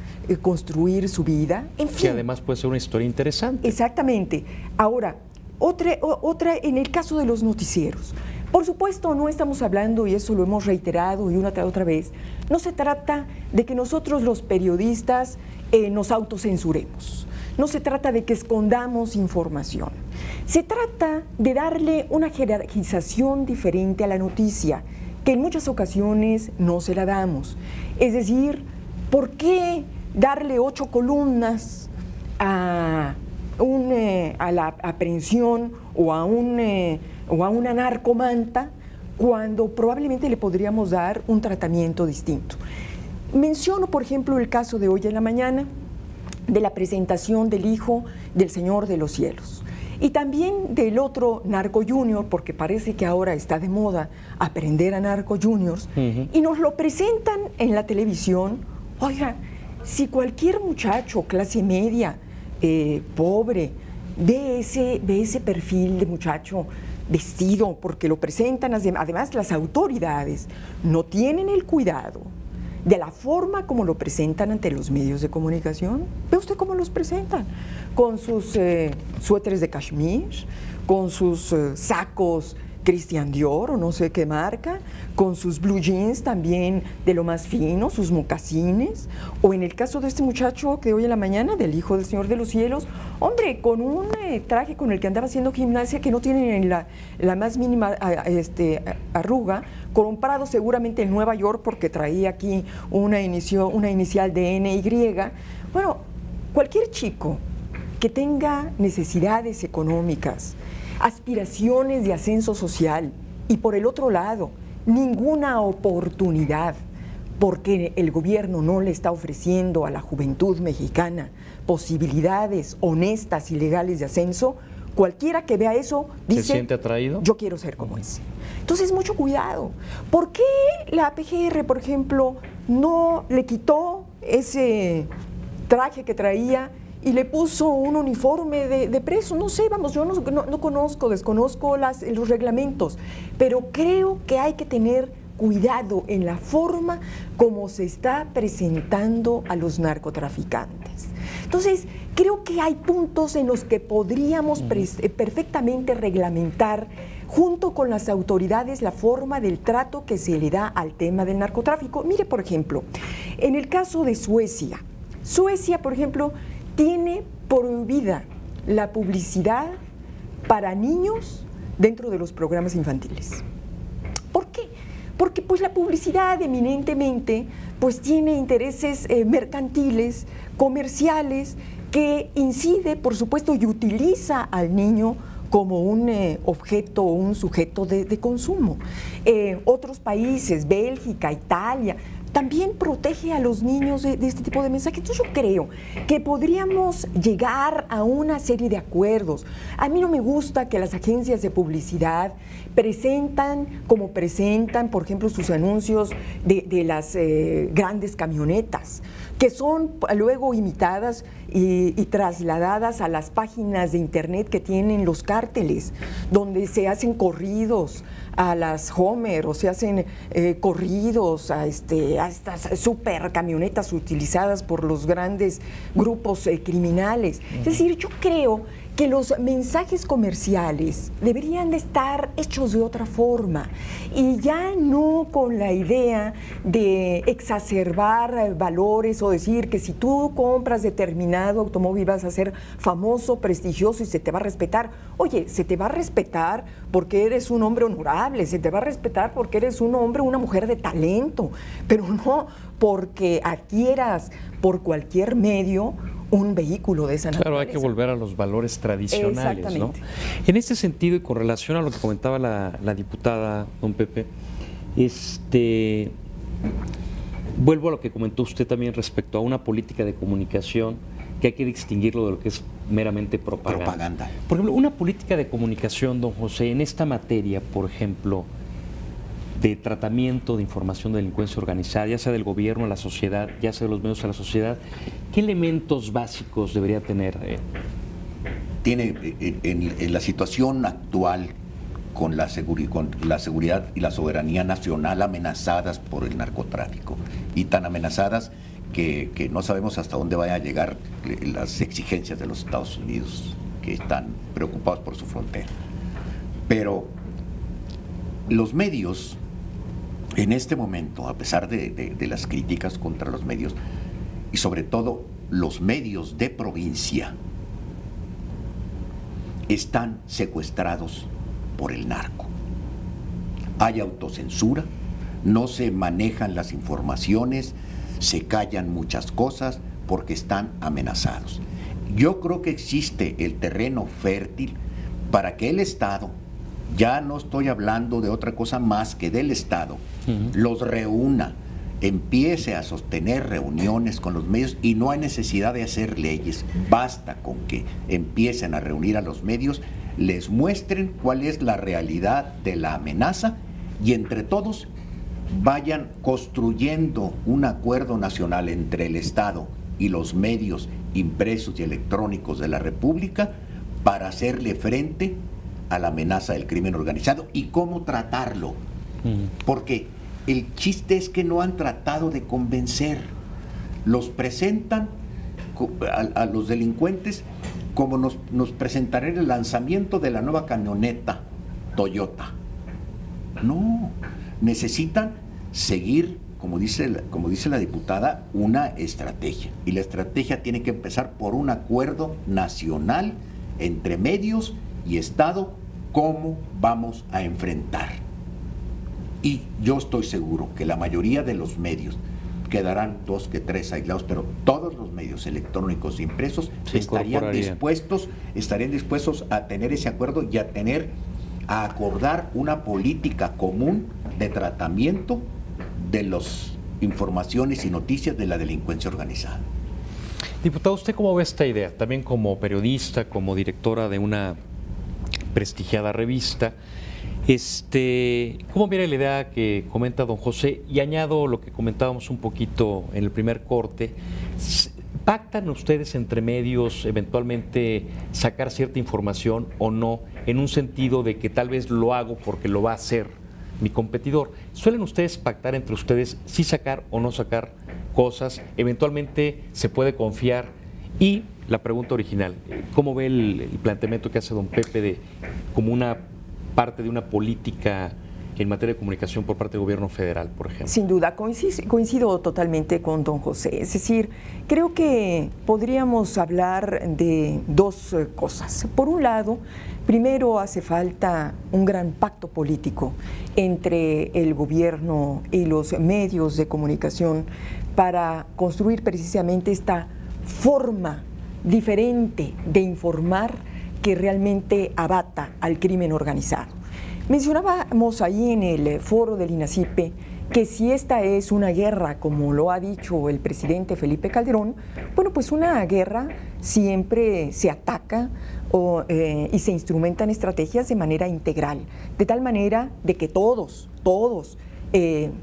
construir su vida. En fin. Que además puede ser una historia interesante. Exactamente. Ahora, otra en el caso de los noticieros. Por supuesto, no estamos hablando, y eso lo hemos reiterado y una tras otra vez, no se trata de que nosotros los periodistas nos autocensuremos. No se trata de que escondamos información. Se trata de darle una jerarquización diferente a la noticia, que en muchas ocasiones no se la damos. Es decir, ¿por qué darle 8 columnas a la aprehensión o a una narcomanta, cuando probablemente le podríamos dar un tratamiento distinto. Menciono, por ejemplo, el caso de hoy en la mañana, de la presentación del hijo del Señor de los Cielos. Y también del otro narco junior, porque parece que ahora está de moda aprender a narco juniors, y nos lo presentan en la televisión. Oiga, si cualquier muchacho, clase media, pobre, ve ese perfil de muchacho vestido, porque lo presentan, además las autoridades no tienen el cuidado de la forma como lo presentan ante los medios de comunicación. ¿Ve usted cómo los presentan? Con sus suéteres de cashmere, con sus sacos Christian Dior o no sé qué marca, con sus blue jeans también de lo más fino, sus mocasines, o en el caso de este muchacho que hoy en la mañana, del hijo del Señor de los Cielos, hombre, con un traje con el que andaba haciendo gimnasia que no tiene la más mínima arruga, comprado seguramente en Nueva York porque traía aquí una inicial de NY. Bueno, cualquier chico que tenga necesidades económicas, aspiraciones de ascenso social y por el otro lado, ninguna oportunidad, porque el gobierno no le está ofreciendo a la juventud mexicana posibilidades honestas y legales de ascenso, cualquiera que vea eso dice, ¿se siente atraído? Yo quiero ser como ese. Entonces, mucho cuidado. ¿Por qué la PGR, por ejemplo, no le quitó ese traje que traía y le puso un uniforme de preso? No sé, vamos, yo no desconozco los reglamentos, pero creo que hay que tener cuidado en la forma como se está presentando a los narcotraficantes. Entonces, creo que hay puntos en los que podríamos perfectamente reglamentar junto con las autoridades la forma del trato que se le da al tema del narcotráfico. Mire, por ejemplo, en el caso de Suecia, por ejemplo, tiene prohibida la publicidad para niños dentro de los programas infantiles. ¿Por qué? Porque pues la publicidad eminentemente pues tiene intereses mercantiles, comerciales, que incide, por supuesto, y utiliza al niño como un objeto o un sujeto de consumo. Otros países, Bélgica, Italia, también protege a los niños de este tipo de mensajes. Entonces yo creo que podríamos llegar a una serie de acuerdos. A mí no me gusta que las agencias de publicidad presentan, por ejemplo, sus anuncios de las grandes camionetas, que son luego imitadas y trasladadas a las páginas de internet que tienen los cárteles, donde se hacen corridos a las Homer o se hacen corridos a estas super camionetas utilizadas por los grandes grupos criminales. Es decir, yo creo que los mensajes comerciales deberían de estar hechos de otra forma y ya no con la idea de exacerbar valores o decir que si tú compras determinado automóvil vas a ser famoso, prestigioso y se te va a respetar. Oye, se te va a respetar porque eres un hombre honorable, se te va a respetar porque eres un hombre o una mujer de talento, pero no porque adquieras por cualquier medio un vehículo de esa naturaleza. Claro, hay que volver a los valores tradicionales, ¿no? En este sentido y con relación a lo que comentaba la diputada, don Pepe, vuelvo a lo que comentó usted también respecto a una política de comunicación que hay que distinguirlo de lo que es meramente propaganda. Por ejemplo, una política de comunicación, don José, en esta materia, por ejemplo, de tratamiento de información de delincuencia organizada, ya sea del gobierno a la sociedad, ya sea de los medios a la sociedad, ¿qué elementos básicos debería tener? Tiene, en la situación actual, con la seguridad y la soberanía nacional amenazadas por el narcotráfico, y tan amenazadas que no sabemos hasta dónde vayan a llegar las exigencias de los Estados Unidos, que están preocupados por su frontera. Pero los medios, en este momento, a pesar de las críticas contra los medios, y sobre todo los medios de provincia, están secuestrados por el narco. Hay autocensura, no se manejan las informaciones, se callan muchas cosas porque están amenazados. Yo creo que existe el terreno fértil para que el Estado, ya no estoy hablando de otra cosa más que del Estado, los reúna, empiece a sostener reuniones con los medios, y no hay necesidad de hacer leyes, basta con que empiecen a reunir a los medios, les muestren cuál es la realidad de la amenaza y entre todos vayan construyendo un acuerdo nacional entre el Estado y los medios impresos y electrónicos de la República para hacerle frente a la amenaza del crimen organizado y cómo tratarlo. Porque el chiste es que no han tratado de convencer. Los presentan a los delincuentes como nos presentarán el lanzamiento de la nueva camioneta Toyota. No, necesitan seguir, como dice la diputada, una estrategia. Y la estrategia tiene que empezar por un acuerdo nacional entre medios y Estado, cómo vamos a enfrentar. Y yo estoy seguro que la mayoría de los medios, quedarán 2 que 3 aislados, pero todos los medios electrónicos impresos estarían dispuestos a tener ese acuerdo y a acordar una política común de tratamiento de las informaciones y noticias de la delincuencia organizada. Diputado, ¿usted cómo ve esta idea? También como periodista, como directora de una prestigiada revista, ¿cómo viene la idea que comenta don José? Y añado lo que comentábamos un poquito en el primer corte. ¿Pactan ustedes entre medios eventualmente sacar cierta información o no, en un sentido de que tal vez lo hago porque lo va a hacer mi competidor? ¿Suelen ustedes pactar entre ustedes si sacar o no sacar cosas? ¿Eventualmente se puede confiar? Y la pregunta original, ¿cómo ve el planteamiento que hace don Pepe como una parte de una política en materia de comunicación por parte del gobierno federal, por ejemplo? Sin duda, coincido totalmente con don José. Es decir, creo que podríamos hablar de 2 cosas. Por un lado, primero hace falta un gran pacto político entre el gobierno y los medios de comunicación para construir precisamente esta forma diferente de informar que realmente abata al crimen organizado. Mencionábamos ahí en el foro del INACIPE que si esta es una guerra, como lo ha dicho el presidente Felipe Calderón, bueno, pues una guerra siempre se ataca y se instrumentan estrategias de manera integral, de tal manera de que todos,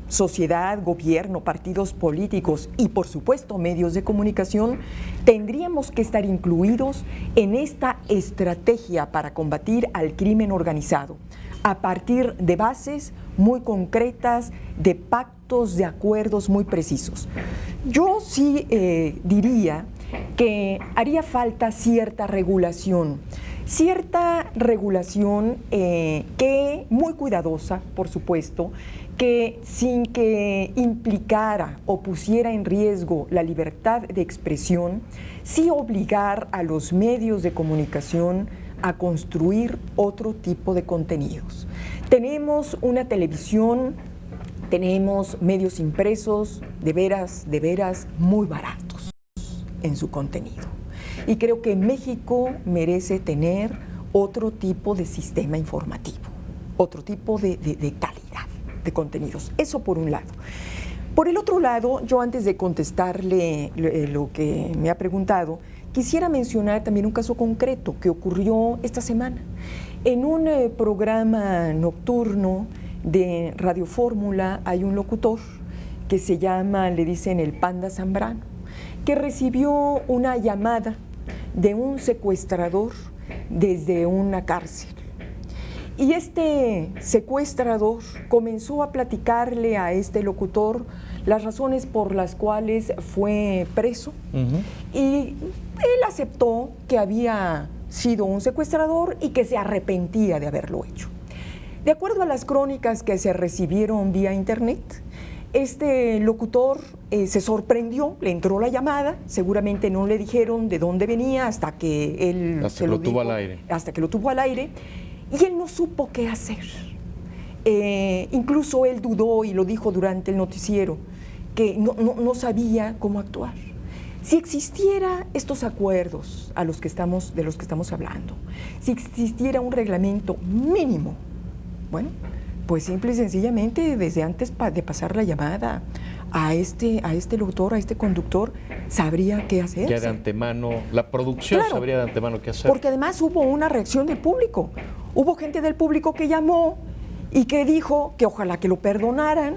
sociedad, gobierno, partidos políticos y por supuesto medios de comunicación, tendríamos que estar incluidos en esta estrategia para combatir al crimen organizado, a partir de bases muy concretas, de pactos, de acuerdos muy precisos. Yo sí diría que haría falta cierta regulación que muy cuidadosa, por supuesto, que sin que implicara o pusiera en riesgo la libertad de expresión, sí obligar a los medios de comunicación a construir otro tipo de contenidos. Tenemos una televisión, tenemos medios impresos de veras muy baratos en su contenido. Y creo que México merece tener otro tipo de sistema informativo, otro tipo de calidad de contenidos. Eso por un lado. Por el otro lado, yo antes de contestarle lo que me ha preguntado, quisiera mencionar también un caso concreto que ocurrió esta semana. En un programa nocturno de Radio Fórmula hay un locutor que se llama, le dicen el Panda Zambrano, que recibió una llamada de un secuestrador desde una cárcel. Y este secuestrador comenzó a platicarle a este locutor las razones por las cuales fue preso, y él aceptó que había sido un secuestrador y que se arrepentía de haberlo hecho. De acuerdo a las crónicas que se recibieron vía internet, este locutor se sorprendió, le entró la llamada, seguramente no le dijeron de dónde venía hasta que él hasta que lo tuvo al aire, y él no supo qué hacer. Incluso él dudó y lo dijo durante el noticiero, que no sabía cómo actuar. Si existiera estos acuerdos de los que estamos hablando, si existiera un reglamento mínimo, bueno, pues simple y sencillamente desde antes de pasar la llamada a este locutor, a este conductor, sabría qué hacer. Ya de antemano, la producción Claro, sabría de antemano qué hacer. porque además hubo una reacción del público. Hubo gente del público que llamó y que dijo que ojalá que lo perdonaran,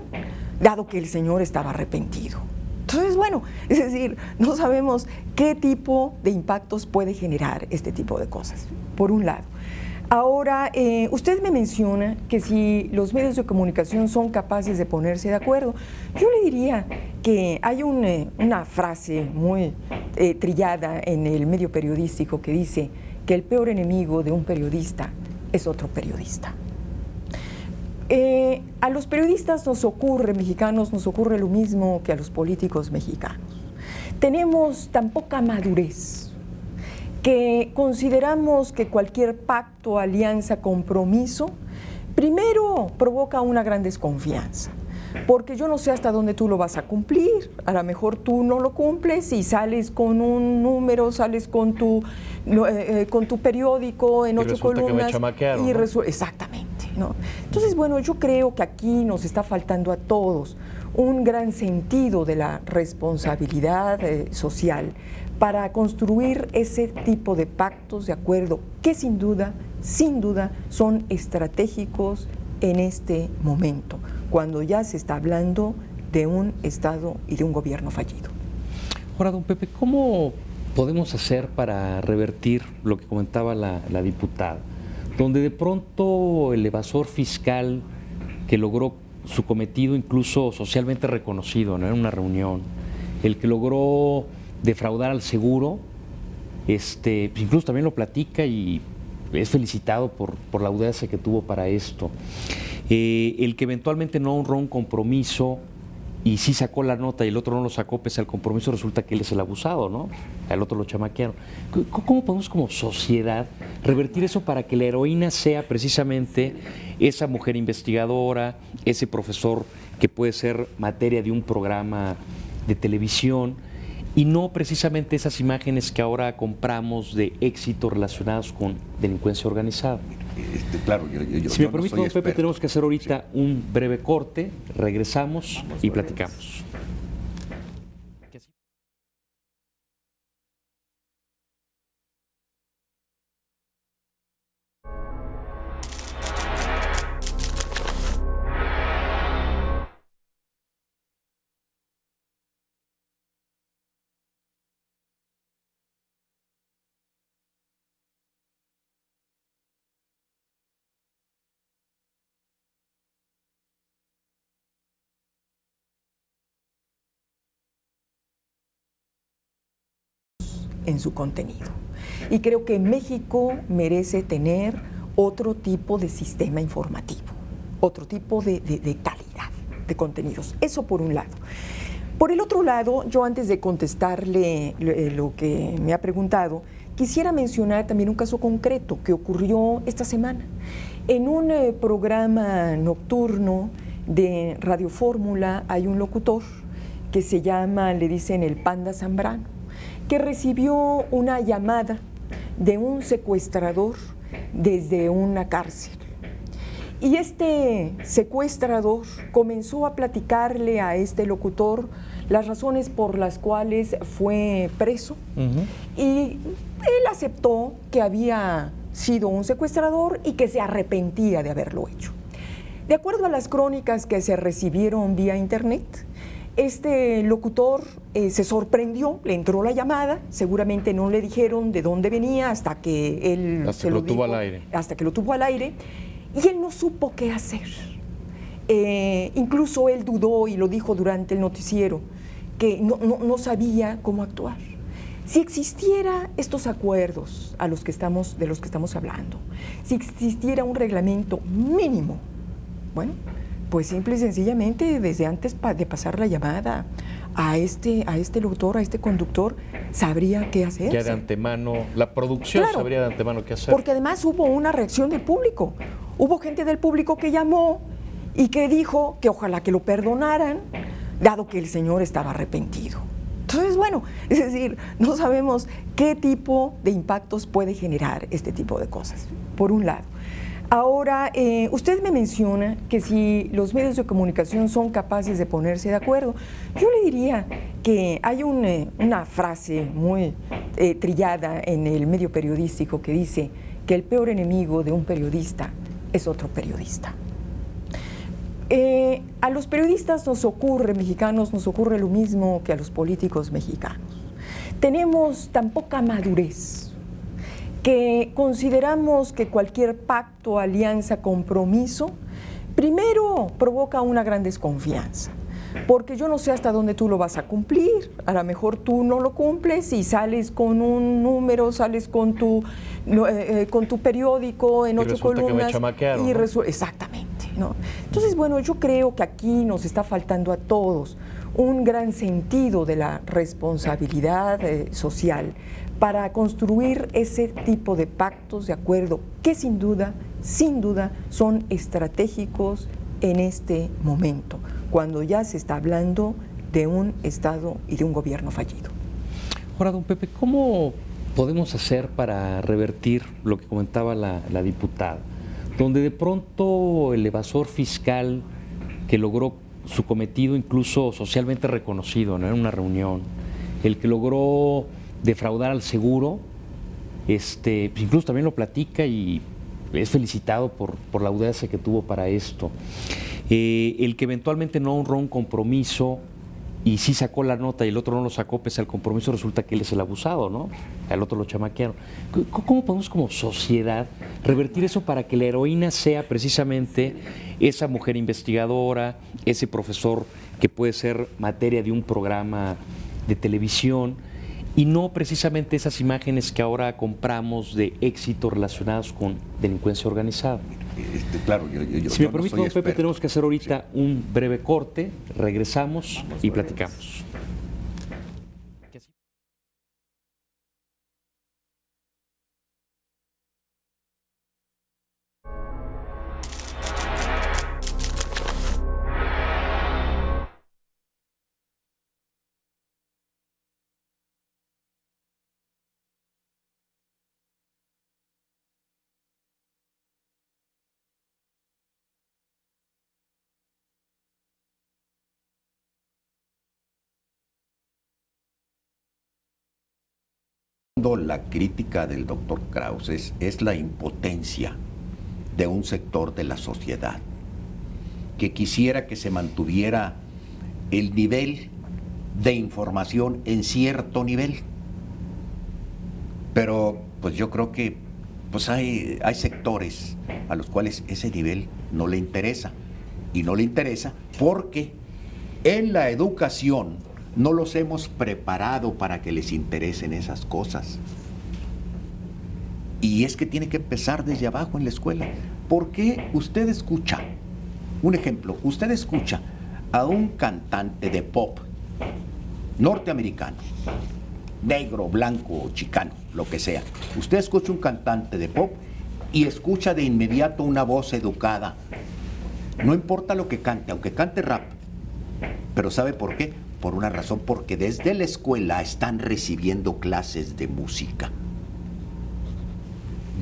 dado que el señor estaba arrepentido. Entonces, bueno, es decir, no sabemos qué tipo de impactos puede generar este tipo de cosas, por un lado. Ahora, usted me menciona que si los medios de comunicación son capaces de ponerse de acuerdo, yo le diría que hay una frase muy trillada en el medio periodístico que dice que el peor enemigo de un periodista es otro periodista. A los periodistas mexicanos, nos ocurre lo mismo que a los políticos mexicanos. Tenemos tan poca madurez que consideramos que cualquier pacto, alianza, compromiso, primero provoca una gran desconfianza, porque yo no sé hasta dónde tú lo vas a cumplir, a lo mejor tú no lo cumples y sales con un número, sales con tu periódico en 8 columnas. Que me chamaquearon, ¿no? Exactamente, ¿no? Entonces, bueno, yo creo que aquí nos está faltando a todos un gran sentido de la responsabilidad social para construir ese tipo de pactos de acuerdo que sin duda, son estratégicos en este momento, cuando ya se está hablando de un Estado y de un gobierno fallido. Ahora, don Pepe, ¿cómo podemos hacer para revertir lo que comentaba la diputada? Donde de pronto el evasor fiscal que logró su cometido incluso socialmente reconocido, ¿no?, en una reunión, el que logró defraudar al seguro, incluso también lo platica y es felicitado por la audacia que tuvo para esto. El que eventualmente no honró un compromiso y sí sacó la nota y el otro no lo sacó pese al compromiso, resulta que él es el abusado, ¿no? Al otro lo chamaquearon. ¿Cómo podemos como sociedad revertir eso para que la heroína sea precisamente esa mujer investigadora, ese profesor que puede ser materia de un programa de televisión, y no precisamente esas imágenes que ahora compramos de éxito relacionados con delincuencia organizada? Claro, si me permite, don Pepe, tenemos que hacer ahorita un breve corte, regresamos y platicamos. En su contenido. Y creo que México merece tener otro tipo de sistema informativo, otro tipo de calidad de contenidos. Eso por un lado. Por el otro lado, yo antes de contestarle lo que me ha preguntado, quisiera mencionar también un caso concreto que ocurrió esta semana. En un programa nocturno de Radio Fórmula hay un locutor que se llama, le dicen el Panda Zambrano, que recibió una llamada de un secuestrador desde una cárcel. Y este secuestrador comenzó a platicarle a este locutor las razones por las cuales fue preso, y él aceptó que había sido un secuestrador y que se arrepentía de haberlo hecho. De acuerdo a las crónicas que se recibieron vía internet, este locutor se sorprendió, le entró la llamada, seguramente no le dijeron de dónde venía hasta que él hasta que lo tuvo al aire, y él no supo qué hacer. Incluso él dudó y lo dijo durante el noticiero, que no sabía cómo actuar. Si existiera estos acuerdos de los que estamos hablando, si existiera un reglamento mínimo, bueno, pues simple y sencillamente desde antes de pasar la llamada a este locutor, a este conductor, sabría qué hacer. Ya de antemano, la producción sabría de antemano qué hacer. Porque además hubo una reacción del público. Hubo gente del público que llamó y que dijo que ojalá que lo perdonaran, dado que el señor estaba arrepentido. Entonces, bueno, es decir, no sabemos qué tipo de impactos puede generar este tipo de cosas, por un lado. Ahora, usted me menciona que si los medios de comunicación son capaces de ponerse de acuerdo, yo le diría que hay una frase muy trillada en el medio periodístico que dice que el peor enemigo de un periodista es otro periodista. A los periodistas mexicanos, nos ocurre lo mismo que a los políticos mexicanos. Tenemos tan poca madurez que consideramos que cualquier pacto, alianza, compromiso, primero provoca una gran desconfianza, porque yo no sé hasta dónde tú lo vas a cumplir, a lo mejor tú no lo cumples y sales con un número, sales con tu periódico en 8 columnas. Que me chamaquearon, ¿no? Exactamente, ¿no? Entonces, bueno, yo creo que aquí nos está faltando a todos un gran sentido de la responsabilidad social para construir ese tipo de pactos de acuerdo que sin duda son estratégicos en este momento, cuando ya se está hablando de un Estado y de un gobierno fallido. Ahora, don Pepe, ¿cómo podemos hacer para revertir lo que comentaba la diputada? Donde de pronto el evasor fiscal que logró su cometido incluso socialmente reconocido, ¿no?, en una reunión, el que logró defraudar al seguro, incluso también lo platica y es felicitado por la audacia que tuvo para esto. El que eventualmente no honró un compromiso y sí sacó la nota y el otro no lo sacó pese al compromiso, resulta que él es el abusado, ¿no? Al otro lo chamaquearon. ¿Cómo podemos como sociedad revertir eso para que la heroína sea precisamente esa mujer investigadora, ese profesor que puede ser materia de un programa de televisión, y no precisamente esas imágenes que ahora compramos de éxito relacionados con delincuencia organizada? Claro, si me permite, don Pepe, tenemos que hacer ahorita un breve corte, regresamos y platicamos. La crítica del doctor Krauss es la impotencia de un sector de la sociedad que quisiera que se mantuviera el nivel de información en cierto nivel. Pero pues yo creo que pues hay sectores a los cuales ese nivel no le interesa. Y no le interesa porque en la educación no los hemos preparado para que les interesen esas cosas. Y es que tiene que empezar desde abajo en la escuela. ¿Por qué usted escucha? Un ejemplo, usted escucha a un cantante de pop norteamericano, negro, blanco, chicano, lo que sea. Usted escucha un cantante de pop y escucha de inmediato una voz educada. No importa lo que cante, aunque cante rap. Pero ¿sabe por qué? Por una razón, porque desde la escuela están recibiendo clases de música.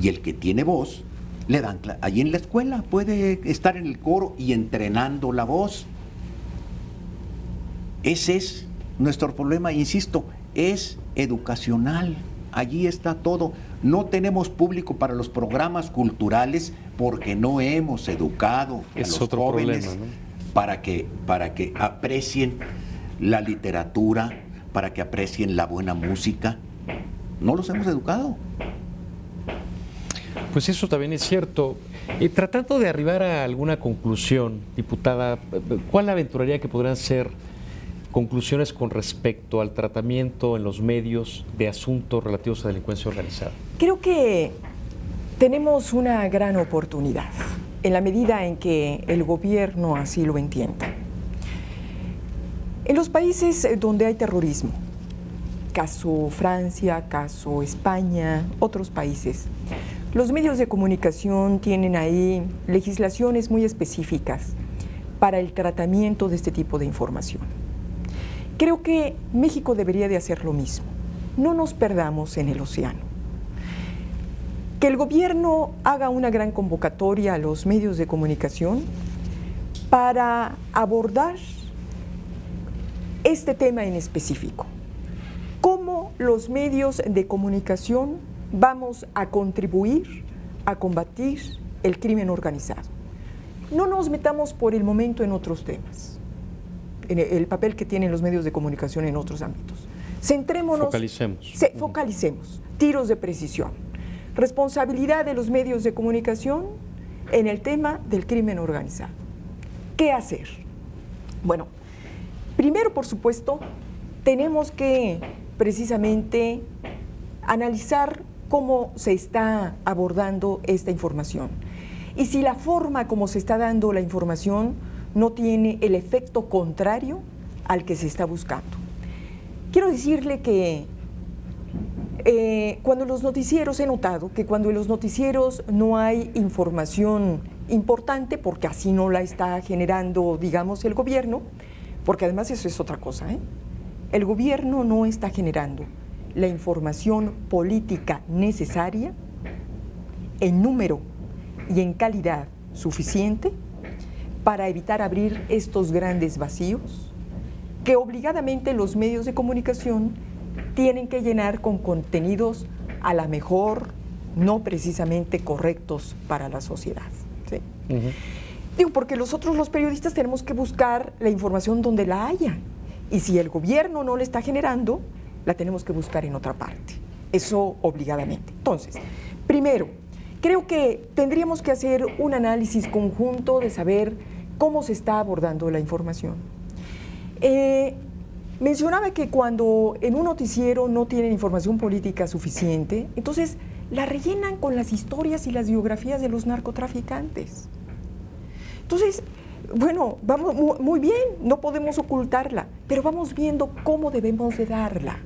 Y el que tiene voz, le dan allí en la escuela, puede estar en el coro y entrenando la voz. Ese es nuestro problema, insisto, es educacional. Allí está todo. No tenemos público para los programas culturales porque no hemos educado a los jóvenes, problema, ¿no?, para que aprecien la literatura, para que aprecien la buena música. No los hemos educado. Pues eso también es cierto. Tratando de arribar a alguna conclusión, diputada, ¿cuál aventuraría que podrían ser conclusiones con respecto al tratamiento en los medios de asuntos relativos a delincuencia organizada? Creo que tenemos una gran oportunidad, en la medida en que el gobierno así lo entienda. En los países donde hay terrorismo, caso Francia, caso España, otros países, los medios de comunicación tienen ahí legislaciones muy específicas para el tratamiento de este tipo de información. Creo que México debería de hacer lo mismo. No nos perdamos en el océano. Que el gobierno haga una gran convocatoria a los medios de comunicación para abordar este tema en específico. ¿Cómo los medios de comunicación vamos a contribuir a combatir el crimen organizado? No nos metamos por el momento en otros temas, en el papel que tienen los medios de comunicación en otros ámbitos. Centrémonos. Focalicemos. Tiros de precisión. Responsabilidad de los medios de comunicación en el tema del crimen organizado. ¿Qué hacer? Bueno, primero, por supuesto, tenemos que precisamente analizar cómo se está abordando esta información y si la forma como se está dando la información no tiene el efecto contrario al que se está buscando. Quiero decirle que cuando los noticieros, he notado que cuando en los noticieros no hay información importante, porque así no la está generando, digamos, el gobierno, porque además eso es otra cosa, el gobierno no está generando la información política necesaria en número y en calidad suficiente para evitar abrir estos grandes vacíos que obligadamente los medios de comunicación tienen que llenar con contenidos a la mejor no precisamente correctos para la sociedad. ¿Sí? Digo, porque nosotros los periodistas tenemos que buscar la información donde la haya. Y si el gobierno no la está generando, la tenemos que buscar en otra parte. Eso obligadamente. Entonces, primero, creo que tendríamos que hacer un análisis conjunto de saber cómo se está abordando la información. Mencionaba que cuando en un noticiero no tienen información política suficiente, entonces la rellenan con las historias y las biografías de los narcotraficantes. Entonces, bueno, vamos muy bien, no podemos ocultarla, pero vamos viendo cómo debemos de darla.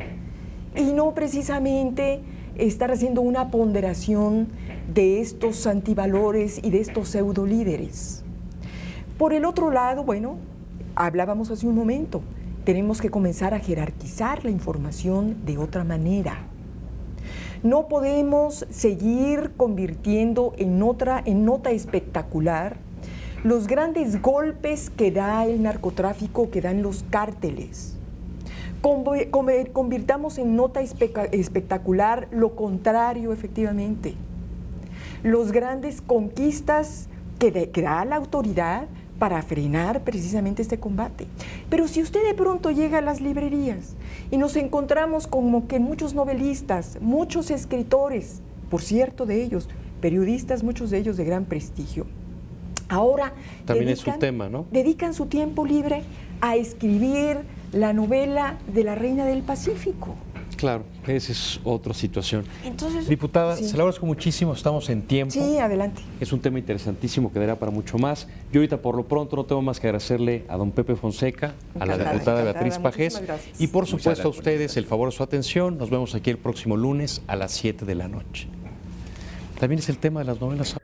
Y no precisamente estar haciendo una ponderación de estos antivalores y de estos pseudolíderes. Por el otro lado, bueno, hablábamos hace un momento, tenemos que comenzar a jerarquizar la información de otra manera. No podemos seguir convirtiendo en nota espectacular los grandes golpes que da el narcotráfico, que dan los cárteles. Convirtamos en nota espectacular lo contrario, efectivamente. Los grandes conquistas que da la autoridad para frenar precisamente este combate. Pero si usted de pronto llega a las librerías y nos encontramos como que muchos novelistas, muchos escritores, por cierto de ellos, periodistas, muchos de ellos de gran prestigio, ahora también es su tema, ¿no? Dedican su tiempo libre a escribir la novela de la Reina del Pacífico. Claro, esa es otra situación. Entonces, diputada, sí. se lo agradezco muchísimo, estamos en tiempo. Sí, adelante. Es un tema interesantísimo que dará para mucho más. Yo ahorita por lo pronto no tengo más que agradecerle a don Pepe Fonseca, a la diputada Beatriz Pajés y por supuesto a ustedes el favor de su atención. Nos vemos aquí el próximo lunes a las 7 de la noche. También es el tema de las novelas.